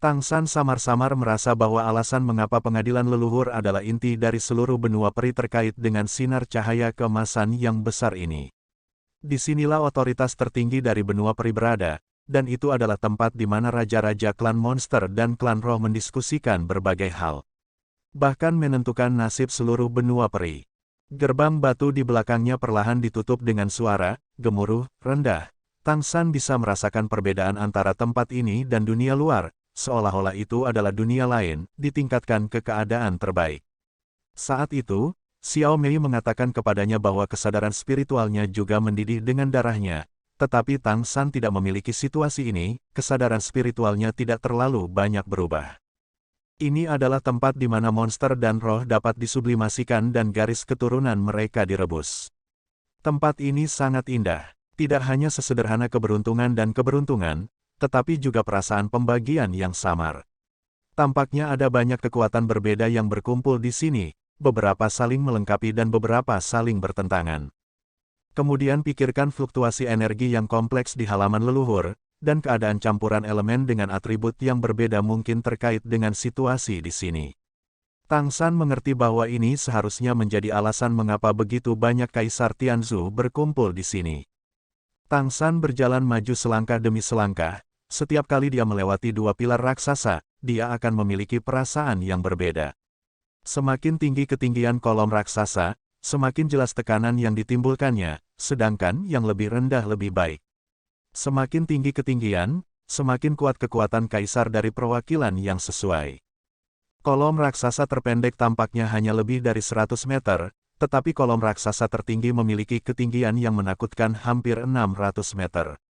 Tang San samar-samar merasa bahwa alasan mengapa pengadilan leluhur adalah inti dari seluruh benua peri terkait dengan sinar cahaya keemasan yang besar ini. Disinilah otoritas tertinggi dari benua peri berada, dan itu adalah tempat di mana raja-raja klan monster dan klan roh mendiskusikan berbagai hal. Bahkan menentukan nasib seluruh benua peri. Gerbang batu di belakangnya perlahan ditutup dengan suara, gemuruh, rendah. Tang San bisa merasakan perbedaan antara tempat ini dan dunia luar, seolah-olah itu adalah dunia lain, ditingkatkan ke keadaan terbaik. Saat itu, Xiao Mei mengatakan kepadanya bahwa kesadaran spiritualnya juga mendidih dengan darahnya, tetapi Tang San tidak memiliki situasi ini, kesadaran spiritualnya tidak terlalu banyak berubah. Ini adalah tempat di mana monster dan roh dapat disublimasikan dan garis keturunan mereka direbus. Tempat ini sangat indah, tidak hanya sesederhana keberuntungan dan keberuntungan, tetapi juga perasaan pembagian yang samar. Tampaknya ada banyak kekuatan berbeda yang berkumpul di sini, beberapa saling melengkapi dan beberapa saling bertentangan. Kemudian pikirkan fluktuasi energi yang kompleks di halaman leluhur, dan keadaan campuran elemen dengan atribut yang berbeda mungkin terkait dengan situasi di sini. Tang San mengerti bahwa ini seharusnya menjadi alasan mengapa begitu banyak Kaisar Tianzhu berkumpul di sini. Tang San berjalan maju selangkah demi selangkah. Setiap kali dia melewati dua pilar raksasa, dia akan memiliki perasaan yang berbeda. Semakin tinggi ketinggian kolom raksasa, semakin jelas tekanan yang ditimbulkannya, sedangkan yang lebih rendah lebih baik. Semakin tinggi ketinggian, semakin kuat kekuatan kaisar dari perwakilan yang sesuai. Kolom raksasa terpendek tampaknya hanya lebih dari 100 meter, tetapi kolom raksasa tertinggi memiliki ketinggian yang menakutkan hampir 600 meter.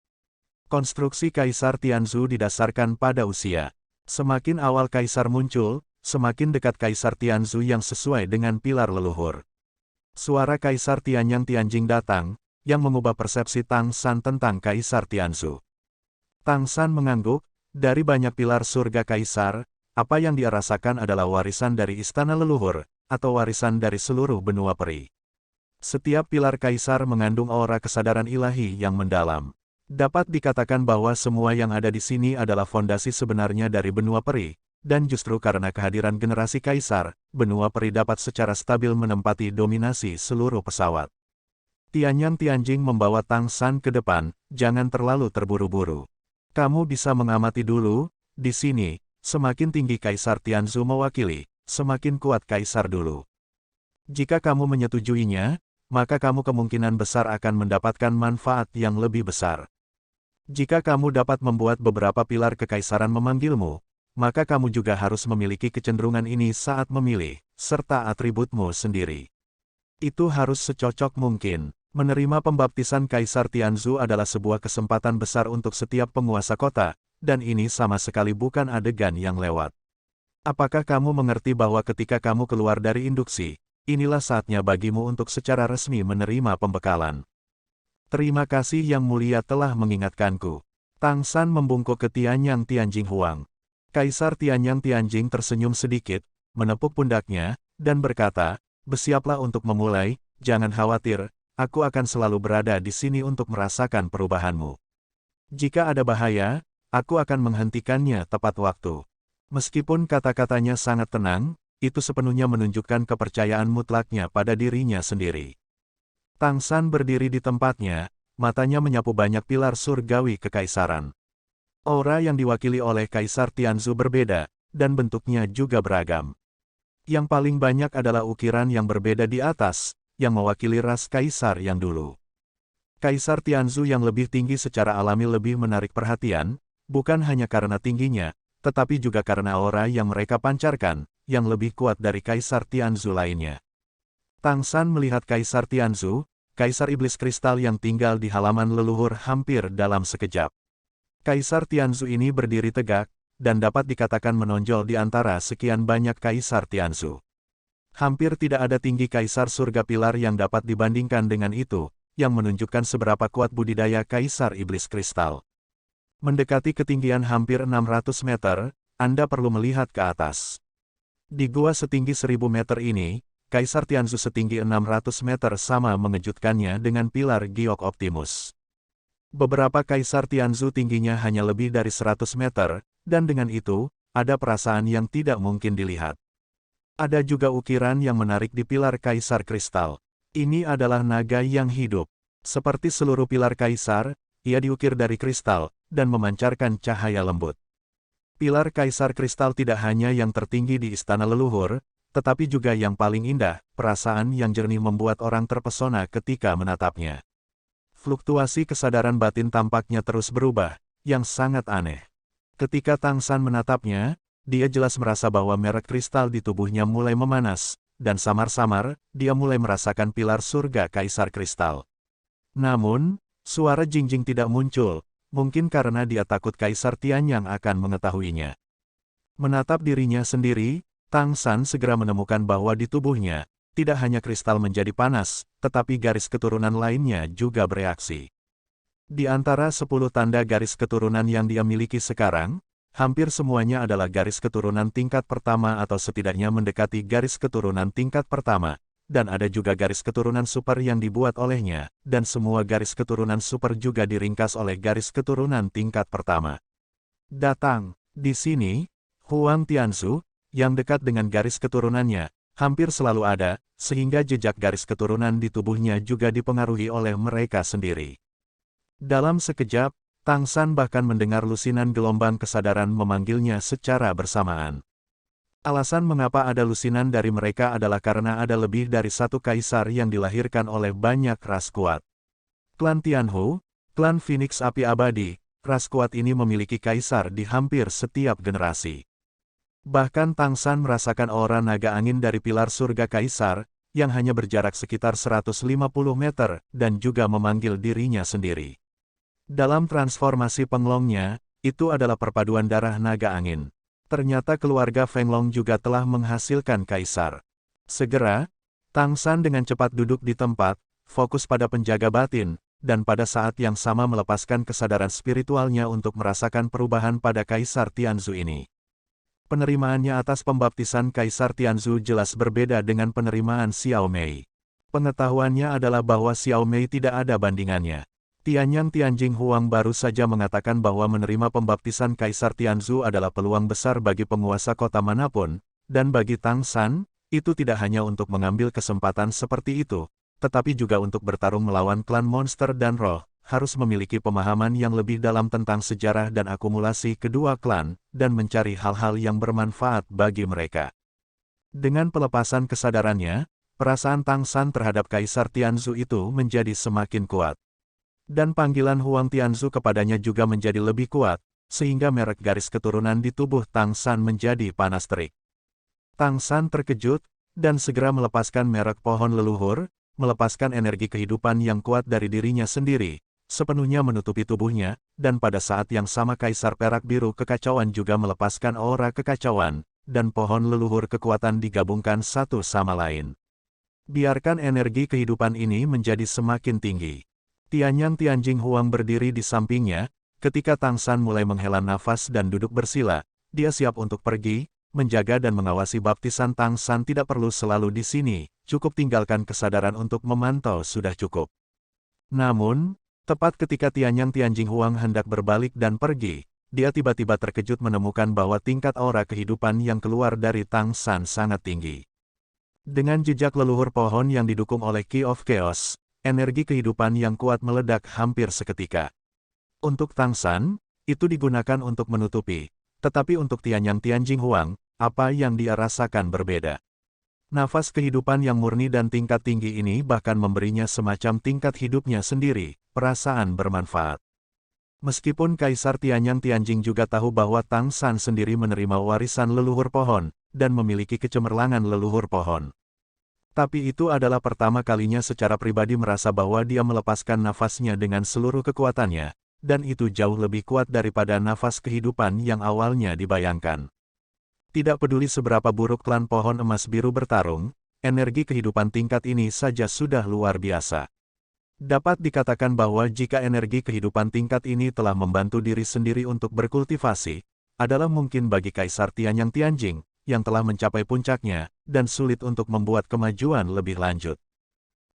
Konstruksi Kaisar Tianzhu didasarkan pada usia. Semakin awal kaisar muncul, semakin dekat Kaisar Tianzhu yang sesuai dengan pilar leluhur. Suara Kaisar Tianyang Tianjing datang, yang mengubah persepsi Tang San tentang Kaisar Tianzhu. Tang San mengangguk, dari banyak pilar surga kaisar, apa yang dia rasakan adalah warisan dari istana leluhur, atau warisan dari seluruh benua peri. Setiap pilar kaisar mengandung aura kesadaran ilahi yang mendalam. Dapat dikatakan bahwa semua yang ada di sini adalah fondasi sebenarnya dari benua peri, dan justru karena kehadiran generasi kaisar, benua peri dapat secara stabil menempati dominasi seluruh pesawat. Tianyang Tianjing membawa Tang San ke depan, jangan terlalu terburu-buru. Kamu bisa mengamati dulu, di sini, semakin tinggi Kaisar Tianzhu mewakili, semakin kuat kaisar dulu. Jika kamu menyetujuinya, maka kamu kemungkinan besar akan mendapatkan manfaat yang lebih besar. Jika kamu dapat membuat beberapa pilar kekaisaran memanggilmu, maka kamu juga harus memiliki kecenderungan ini saat memilih, serta atributmu sendiri. Itu harus secocok mungkin. Menerima pembaptisan Kaisar Tianzhu adalah sebuah kesempatan besar untuk setiap penguasa kota, dan ini sama sekali bukan adegan yang lewat. Apakah kamu mengerti bahwa ketika kamu keluar dari induksi, inilah saatnya bagimu untuk secara resmi menerima pembekalan? Terima kasih Yang Mulia telah mengingatkanku. Tang San membungkuk ke Tianyang Tianjing Huang. Kaisar Tianyang Tianjing tersenyum sedikit, menepuk pundaknya, dan berkata, bersiaplah untuk memulai, jangan khawatir, aku akan selalu berada di sini untuk merasakan perubahanmu. Jika ada bahaya, aku akan menghentikannya tepat waktu. Meskipun kata-katanya sangat tenang, itu sepenuhnya menunjukkan kepercayaan mutlaknya pada dirinya sendiri. Tang San berdiri di tempatnya, matanya menyapu banyak pilar surgawi kekaisaran. Aura yang diwakili oleh Kaisar Tianzhu berbeda, dan bentuknya juga beragam. Yang paling banyak adalah ukiran yang berbeda di atas, yang mewakili ras kaisar yang dulu. Kaisar Tianzhu yang lebih tinggi secara alami lebih menarik perhatian, bukan hanya karena tingginya, tetapi juga karena aura yang mereka pancarkan, yang lebih kuat dari Kaisar Tianzhu lainnya. Tang San melihat Kaisar Tianzhu, Kaisar Iblis Kristal yang tinggal di halaman leluhur hampir dalam sekejap. Kaisar Tianzhu ini berdiri tegak, dan dapat dikatakan menonjol di antara sekian banyak Kaisar Tianzhu. Hampir tidak ada tinggi Kaisar Surga Pilar yang dapat dibandingkan dengan itu, yang menunjukkan seberapa kuat budidaya Kaisar Iblis Kristal. Mendekati ketinggian hampir 600 meter, Anda perlu melihat ke atas. Di gua setinggi 1000 meter ini, Kaisar Tianzhu setinggi 600 meter sama mengejutkannya dengan pilar giok Optimus. Beberapa Kaisar Tianzhu tingginya hanya lebih dari 100 meter, dan dengan itu, ada perasaan yang tidak mungkin dilihat. Ada juga ukiran yang menarik di pilar Kaisar Kristal. Ini adalah naga yang hidup. Seperti seluruh pilar Kaisar, ia diukir dari kristal, dan memancarkan cahaya lembut. Pilar Kaisar Kristal tidak hanya yang tertinggi di istana leluhur, tetapi juga yang paling indah, perasaan yang jernih membuat orang terpesona ketika menatapnya. Fluktuasi kesadaran batin tampaknya terus berubah, yang sangat aneh. Ketika Tang San menatapnya, dia jelas merasa bahwa merek kristal di tubuhnya mulai memanas, dan samar-samar, dia mulai merasakan pilar surga Kaisar Kristal. Namun, suara Jingjing tidak muncul, mungkin karena dia takut Kaisar Tianyang akan mengetahuinya. Menatap dirinya sendiri, Tang San segera menemukan bahwa di tubuhnya, tidak hanya kristal menjadi panas, tetapi garis keturunan lainnya juga bereaksi. Di antara 10 tanda garis keturunan yang dia miliki sekarang, hampir semuanya adalah garis keturunan tingkat pertama atau setidaknya mendekati garis keturunan tingkat pertama, dan ada juga garis keturunan super yang dibuat olehnya, dan semua garis keturunan super juga diringkas oleh garis keturunan tingkat pertama. Datang, di sini, Huang Tianzhu, yang dekat dengan garis keturunannya, hampir selalu ada, sehingga jejak garis keturunan di tubuhnya juga dipengaruhi oleh mereka sendiri. Dalam sekejap, Tang San bahkan mendengar lusinan gelombang kesadaran memanggilnya secara bersamaan. Alasan mengapa ada lusinan dari mereka adalah karena ada lebih dari satu kaisar yang dilahirkan oleh banyak ras kuat. Klan Tianhu, klan Phoenix Api Abadi, ras kuat ini memiliki kaisar di hampir setiap generasi. Bahkan Tang San merasakan aura naga angin dari pilar surga kaisar, yang hanya berjarak sekitar 150 meter, dan juga memanggil dirinya sendiri. Dalam transformasi Penglongnya, itu adalah perpaduan darah naga angin. Ternyata keluarga Fenglong juga telah menghasilkan kaisar. Segera, Tang San dengan cepat duduk di tempat, fokus pada penjaga batin, dan pada saat yang sama melepaskan kesadaran spiritualnya untuk merasakan perubahan pada Kaisar Tianzhu ini. Penerimaannya atas pembaptisan Kaisar Tianzhu jelas berbeda dengan penerimaan Xiao Mei. Pengetahuannya adalah bahwa Xiao Mei tidak ada bandingannya. Tianyang Tianjing Huang baru saja mengatakan bahwa menerima pembaptisan Kaisar Tianzhu adalah peluang besar bagi penguasa kota manapun, dan bagi Tang San, itu tidak hanya untuk mengambil kesempatan seperti itu, tetapi juga untuk bertarung melawan klan monster dan roh, harus memiliki pemahaman yang lebih dalam tentang sejarah dan akumulasi kedua klan, dan mencari hal-hal yang bermanfaat bagi mereka. Dengan pelepasan kesadarannya, perasaan Tang San terhadap Kaisar Tianzhu itu menjadi semakin kuat. Dan panggilan Huang Tianzhu kepadanya juga menjadi lebih kuat, sehingga merek garis keturunan di tubuh Tang San menjadi panas terik. Tang San terkejut, dan segera melepaskan merek pohon leluhur, melepaskan energi kehidupan yang kuat dari dirinya sendiri, sepenuhnya menutupi tubuhnya, dan pada saat yang sama Kaisar Perak Biru Kekacauan juga melepaskan aura kekacauan, dan pohon leluhur kekuatan digabungkan satu sama lain. Biarkan energi kehidupan ini menjadi semakin tinggi. Tianyang Tianjing Huang berdiri di sampingnya, ketika Tang San mulai menghela nafas dan duduk bersila, dia siap untuk pergi, menjaga dan mengawasi baptisan. Tang San tidak perlu selalu di sini, cukup tinggalkan kesadaran untuk memantau sudah cukup. Namun, tepat ketika Tianyang Tianjing Huang hendak berbalik dan pergi, dia tiba-tiba terkejut menemukan bahwa tingkat aura kehidupan yang keluar dari Tang San sangat tinggi. Dengan jejak leluhur pohon yang didukung oleh Key of Chaos, energi kehidupan yang kuat meledak hampir seketika. Untuk Tang San, itu digunakan untuk menutupi, tetapi untuk Tianyang Tianjing Huang, apa yang dia rasakan berbeda. Nafas kehidupan yang murni dan tingkat tinggi ini bahkan memberinya semacam tingkat hidupnya sendiri, perasaan bermanfaat. Meskipun Kaisar Tianyang Tianjing juga tahu bahwa Tang San sendiri menerima warisan leluhur pohon, dan memiliki kecemerlangan leluhur pohon. Tapi itu adalah pertama kalinya secara pribadi merasa bahwa dia melepaskan nafasnya dengan seluruh kekuatannya, dan itu jauh lebih kuat daripada nafas kehidupan yang awalnya dibayangkan. Tidak peduli seberapa buruk klan pohon emas biru bertarung, energi kehidupan tingkat ini saja sudah luar biasa. Dapat dikatakan bahwa jika energi kehidupan tingkat ini telah membantu diri sendiri untuk berkultivasi, adalah mungkin bagi Kaisar Tianyang Tianjing, yang telah mencapai puncaknya, dan sulit untuk membuat kemajuan lebih lanjut.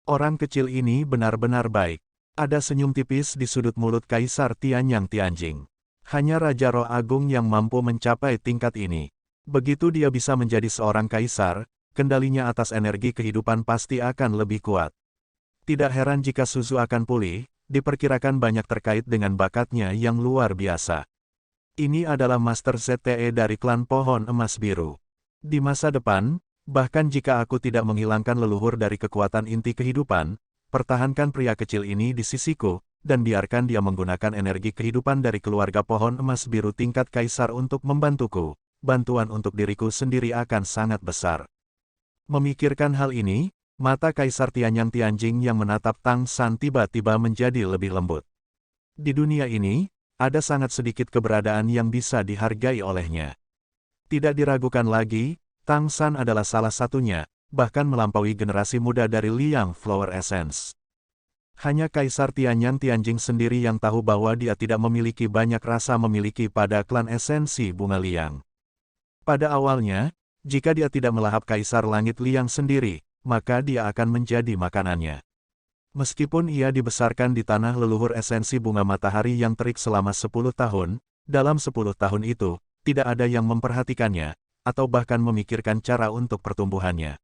Orang kecil ini benar-benar baik. Ada senyum tipis di sudut mulut Kaisar Tianyang Tianjing. Hanya Raja Roh Agung yang mampu mencapai tingkat ini. Begitu dia bisa menjadi seorang kaisar, kendalinya atas energi kehidupan pasti akan lebih kuat. Tidak heran jika Suzu akan pulih, diperkirakan banyak terkait dengan bakatnya yang luar biasa. Ini adalah Master ZTE dari klan Pohon Emas Biru. Di masa depan, bahkan jika aku tidak menghilangkan leluhur dari kekuatan inti kehidupan, pertahankan pria kecil ini di sisiku, dan biarkan dia menggunakan energi kehidupan dari keluarga Pohon Emas Biru tingkat kaisar untuk membantuku. Bantuan untuk diriku sendiri akan sangat besar. Memikirkan hal ini, mata Kaisar Tianyang Tianjing yang menatap Tang San tiba-tiba menjadi lebih lembut. Di dunia ini, ada sangat sedikit keberadaan yang bisa dihargai olehnya. Tidak diragukan lagi, Tang San adalah salah satunya, bahkan melampaui generasi muda dari Liang Flower Essence. Hanya Kaisar Tianyang Tianjing sendiri yang tahu bahwa dia tidak memiliki banyak rasa memiliki pada klan esensi bunga liang. Pada awalnya, jika dia tidak melahap Kaisar Langit Liang sendiri, maka dia akan menjadi makanannya. Meskipun ia dibesarkan di tanah leluhur esensi bunga matahari yang terik selama 10 tahun, dalam 10 tahun itu, tidak ada yang memperhatikannya, atau bahkan memikirkan cara untuk pertumbuhannya.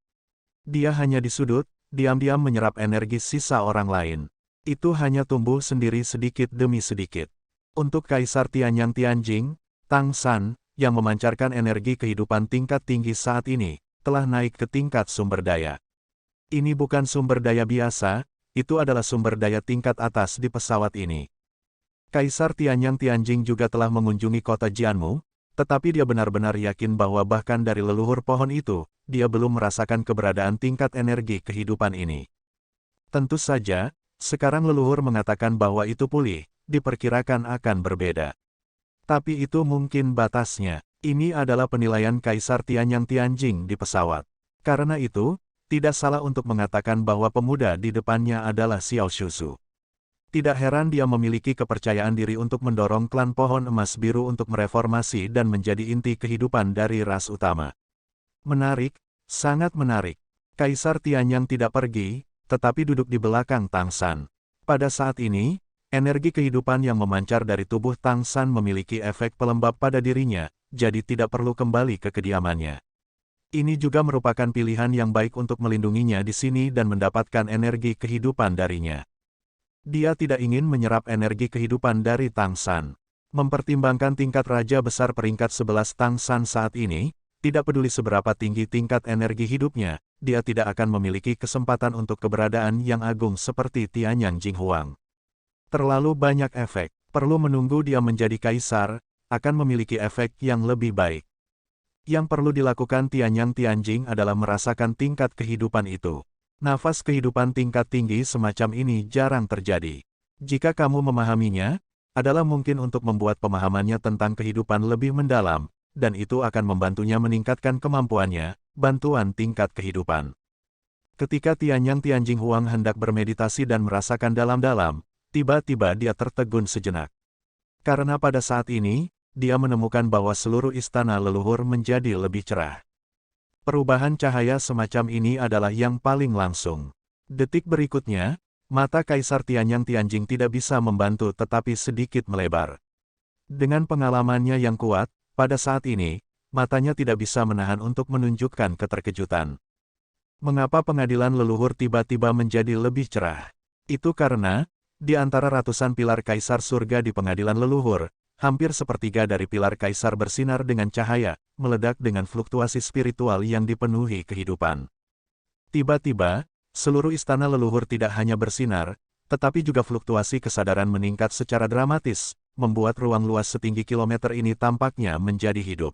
Dia hanya di sudut, diam-diam menyerap energi sisa orang lain. Itu hanya tumbuh sendiri sedikit demi sedikit. Untuk Kaisar Tianyang Tianjing, Tang San, yang memancarkan energi kehidupan tingkat tinggi saat ini, telah naik ke tingkat sumber daya. Ini bukan sumber daya biasa, itu adalah sumber daya tingkat atas di pesawat ini. Kaisar Tianyang Tianjing juga telah mengunjungi kota Jianmu, tetapi dia benar-benar yakin bahwa bahkan dari leluhur pohon itu, dia belum merasakan keberadaan tingkat energi kehidupan ini. Tentu saja, sekarang leluhur mengatakan bahwa itu pulih, diperkirakan akan berbeda. Tapi itu mungkin batasnya. Ini adalah penilaian Kaisar Tianyang Tianjing di pesawat. Karena itu, tidak salah untuk mengatakan bahwa pemuda di depannya adalah Xiao Shusu. Tidak heran dia memiliki kepercayaan diri untuk mendorong klan pohon emas biru untuk mereformasi dan menjadi inti kehidupan dari ras utama. Menarik, sangat menarik. Kaisar Tianyang tidak pergi, tetapi duduk di belakang Tang San. Pada saat ini, energi kehidupan yang memancar dari tubuh Tang San memiliki efek pelembab pada dirinya, jadi tidak perlu kembali ke kediamannya. Ini juga merupakan pilihan yang baik untuk melindunginya di sini dan mendapatkan energi kehidupan darinya. Dia tidak ingin menyerap energi kehidupan dari Tang San. Mempertimbangkan tingkat raja besar peringkat 11 Tang San saat ini, tidak peduli seberapa tinggi tingkat energi hidupnya, dia tidak akan memiliki kesempatan untuk keberadaan yang agung seperti Tianyang Jinghuang. Terlalu banyak efek, perlu menunggu dia menjadi kaisar, akan memiliki efek yang lebih baik. Yang perlu dilakukan Tianyang Tianjing adalah merasakan tingkat kehidupan itu. Nafas kehidupan tingkat tinggi semacam ini jarang terjadi. Jika kamu memahaminya, adalah mungkin untuk membuat pemahamannya tentang kehidupan lebih mendalam, dan itu akan membantunya meningkatkan kemampuannya, bantuan tingkat kehidupan. Ketika Tianyang Tianjing Huang hendak bermeditasi dan merasakan dalam-dalam, tiba-tiba dia tertegun sejenak. Karena pada saat ini, dia menemukan bahwa seluruh istana leluhur menjadi lebih cerah. Perubahan cahaya semacam ini adalah yang paling langsung. Detik berikutnya, mata Kaisar Tianyang Tianjing tidak bisa membantu tetapi sedikit melebar. Dengan pengalamannya yang kuat, pada saat ini, matanya tidak bisa menahan untuk menunjukkan keterkejutan. Mengapa pengadilan leluhur tiba-tiba menjadi lebih cerah? Itu karena, di antara ratusan pilar Kaisar Surga di pengadilan leluhur, hampir sepertiga dari pilar Kaisar bersinar dengan cahaya, meledak dengan fluktuasi spiritual yang dipenuhi kehidupan. Tiba-tiba, seluruh istana leluhur tidak hanya bersinar, tetapi juga fluktuasi kesadaran meningkat secara dramatis, membuat ruang luas setinggi kilometer ini tampaknya menjadi hidup.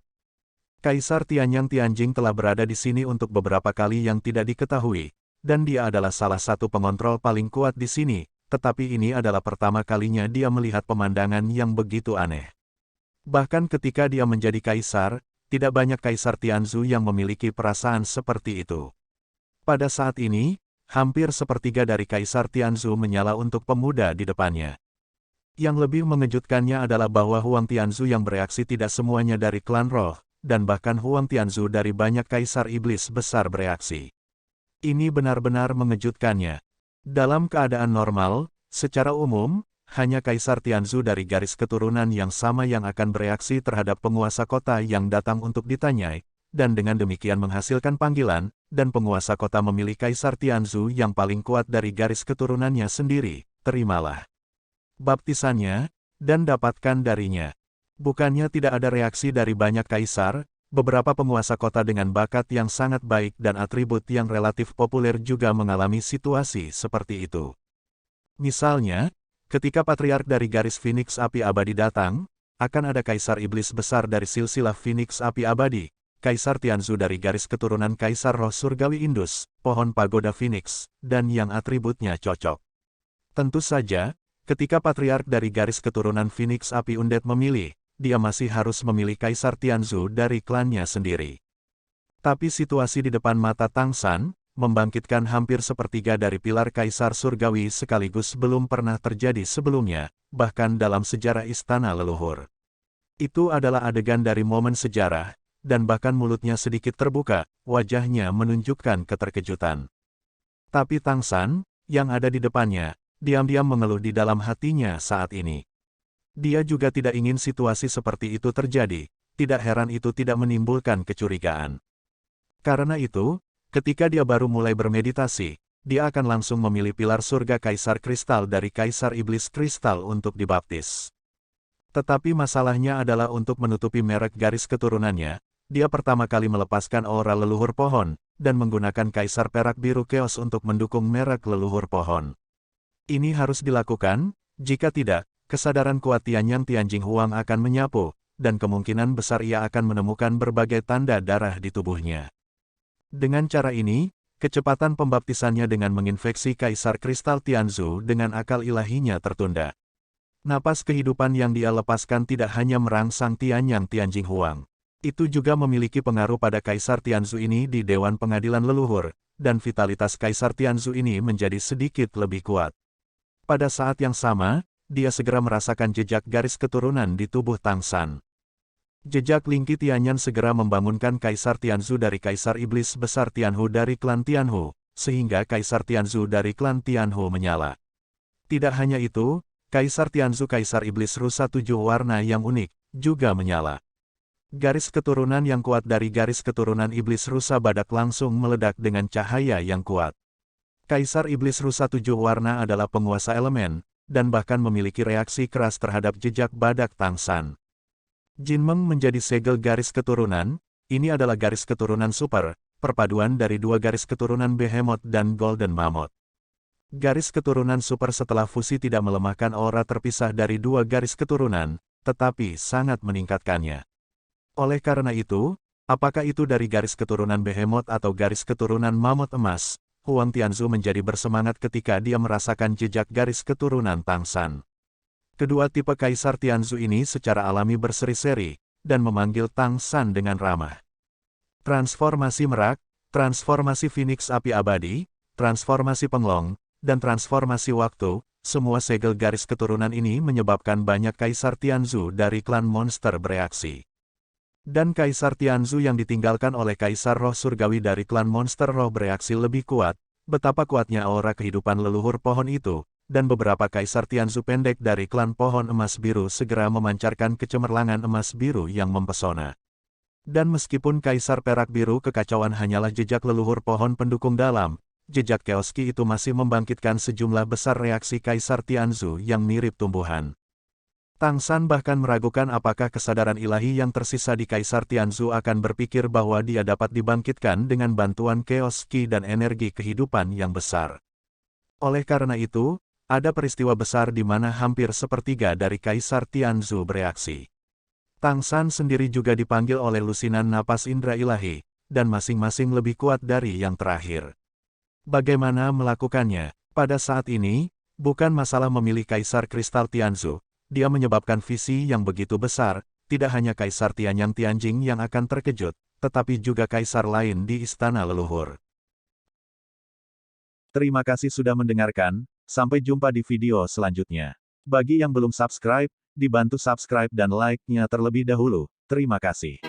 Kaisar Tianyang Tianjing telah berada di sini untuk beberapa kali yang tidak diketahui, dan dia adalah salah satu pengontrol paling kuat di sini, tetapi ini adalah pertama kalinya dia melihat pemandangan yang begitu aneh. Bahkan ketika dia menjadi kaisar, tidak banyak kaisar Tianzhu yang memiliki perasaan seperti itu. Pada saat ini, hampir sepertiga dari kaisar Tianzhu menyala untuk pemuda di depannya. Yang lebih mengejutkannya adalah bahwa Huang Tianzhu yang bereaksi tidak semuanya dari klan roh, dan bahkan Huang Tianzhu dari banyak kaisar iblis besar bereaksi. Ini benar-benar mengejutkannya. Dalam keadaan normal, secara umum, hanya Kaisar Tianzhu dari garis keturunan yang sama yang akan bereaksi terhadap penguasa kota yang datang untuk ditanyai, dan dengan demikian menghasilkan panggilan, dan penguasa kota memilih Kaisar Tianzhu yang paling kuat dari garis keturunannya sendiri, terimalah baptisannya, dan dapatkan darinya. Bukannya tidak ada reaksi dari banyak kaisar, beberapa penguasa kota dengan bakat yang sangat baik dan atribut yang relatif populer juga mengalami situasi seperti itu. Misalnya, ketika patriark dari garis Phoenix Api Abadi datang, akan ada kaisar iblis besar dari silsilah Phoenix Api Abadi, Kaisar Tianzhu dari garis keturunan Kaisar Roh Surgawi Indus, pohon pagoda Phoenix, dan yang atributnya cocok. Tentu saja, ketika patriark dari garis keturunan Phoenix Api Undead memilih, dia masih harus memilih Kaisar Tianzhu dari klannya sendiri. Tapi situasi di depan mata Tang San, membangkitkan hampir sepertiga dari pilar Kaisar Surgawi sekaligus belum pernah terjadi sebelumnya, bahkan dalam sejarah istana leluhur. Itu adalah adegan dari momen sejarah, dan bahkan mulutnya sedikit terbuka, wajahnya menunjukkan keterkejutan. Tapi Tang San, yang ada di depannya, diam-diam mengeluh di dalam hatinya saat ini. Dia juga tidak ingin situasi seperti itu terjadi, tidak heran itu tidak menimbulkan kecurigaan. Karena itu, ketika dia baru mulai bermeditasi, dia akan langsung memilih pilar surga Kaisar Kristal dari Kaisar Iblis Kristal untuk dibaptis. Tetapi masalahnya adalah untuk menutupi merek garis keturunannya, dia pertama kali melepaskan aura leluhur pohon, dan menggunakan Kaisar Perak Biru Chaos untuk mendukung merek leluhur pohon. Ini harus dilakukan, jika tidak, kesadaran kuat Tianyang Tianjing Huang akan menyapu, dan kemungkinan besar ia akan menemukan berbagai tanda darah di tubuhnya. Dengan cara ini, kecepatan pembaptisannya dengan menginfeksi Kaisar Kristal Tianzu dengan akal ilahinya tertunda. Napas kehidupan yang dia lepaskan tidak hanya merangsang Tianyang Tianjing Huang. Itu juga memiliki pengaruh pada Kaisar Tianzu ini di Dewan Pengadilan Leluhur, dan vitalitas Kaisar Tianzu ini menjadi sedikit lebih kuat. Pada saat yang sama, dia segera merasakan jejak garis keturunan di tubuh Tang San. Jejak Lingqi Tianyan segera membangunkan Kaisar Tianzu dari Kaisar Iblis Besar Tianhu dari klan Tianhu, sehingga Kaisar Tianzu dari klan Tianhu menyala. Tidak hanya itu, Kaisar Tianzu Kaisar Iblis Rusa 7 warna yang unik, juga menyala. Garis keturunan yang kuat dari garis keturunan Iblis Rusa Badak langsung meledak dengan cahaya yang kuat. Kaisar Iblis Rusa 7 warna adalah penguasa elemen, dan bahkan memiliki reaksi keras terhadap jejak Badak Tang San. Jinmeng menjadi segel garis keturunan, ini adalah garis keturunan super, perpaduan dari dua garis keturunan Behemoth dan Golden Mammoth. Garis keturunan super setelah fusi tidak melemahkan aura terpisah dari dua garis keturunan, tetapi sangat meningkatkannya. Oleh karena itu, apakah itu dari garis keturunan Behemoth atau garis keturunan Mammoth emas, Huang Tianzu menjadi bersemangat ketika dia merasakan jejak garis keturunan Tang San. Kedua tipe Kaisar Tianzu ini secara alami berseri-seri, dan memanggil Tang San dengan ramah. Transformasi merak, transformasi Phoenix api abadi, transformasi penglong, dan transformasi waktu, semua segel garis keturunan ini menyebabkan banyak Kaisar Tianzu dari klan monster bereaksi. Dan Kaisar Tianzu yang ditinggalkan oleh Kaisar Roh Surgawi dari klan monster roh bereaksi lebih kuat, betapa kuatnya aura kehidupan leluhur pohon itu, dan beberapa Kaisar Tianzu pendek dari klan pohon emas biru segera memancarkan kecemerlangan emas biru yang mempesona. Dan meskipun Kaisar Perak Biru Kekacauan hanyalah jejak leluhur pohon pendukung dalam, jejak Chaoski itu masih membangkitkan sejumlah besar reaksi Kaisar Tianzu yang mirip tumbuhan. Tang San bahkan meragukan apakah kesadaran ilahi yang tersisa di Kaisar Tianzu akan berpikir bahwa dia dapat dibangkitkan dengan bantuan Chaoski dan energi kehidupan yang besar. Oleh karena itu, ada peristiwa besar di mana hampir sepertiga dari Kaisar Tianzu bereaksi. Tang San sendiri juga dipanggil oleh lusinan napas indera ilahi, dan masing-masing lebih kuat dari yang terakhir. Bagaimana melakukannya? Pada saat ini, bukan masalah memilih Kaisar Kristal Tianzu, dia menyebabkan visi yang begitu besar, tidak hanya Kaisar Tianyang Tianjing yang akan terkejut, tetapi juga kaisar lain di Istana Leluhur. Terima kasih sudah mendengarkan. Sampai jumpa di video selanjutnya. Bagi yang belum subscribe, dibantu subscribe dan like-nya terlebih dahulu. Terima kasih.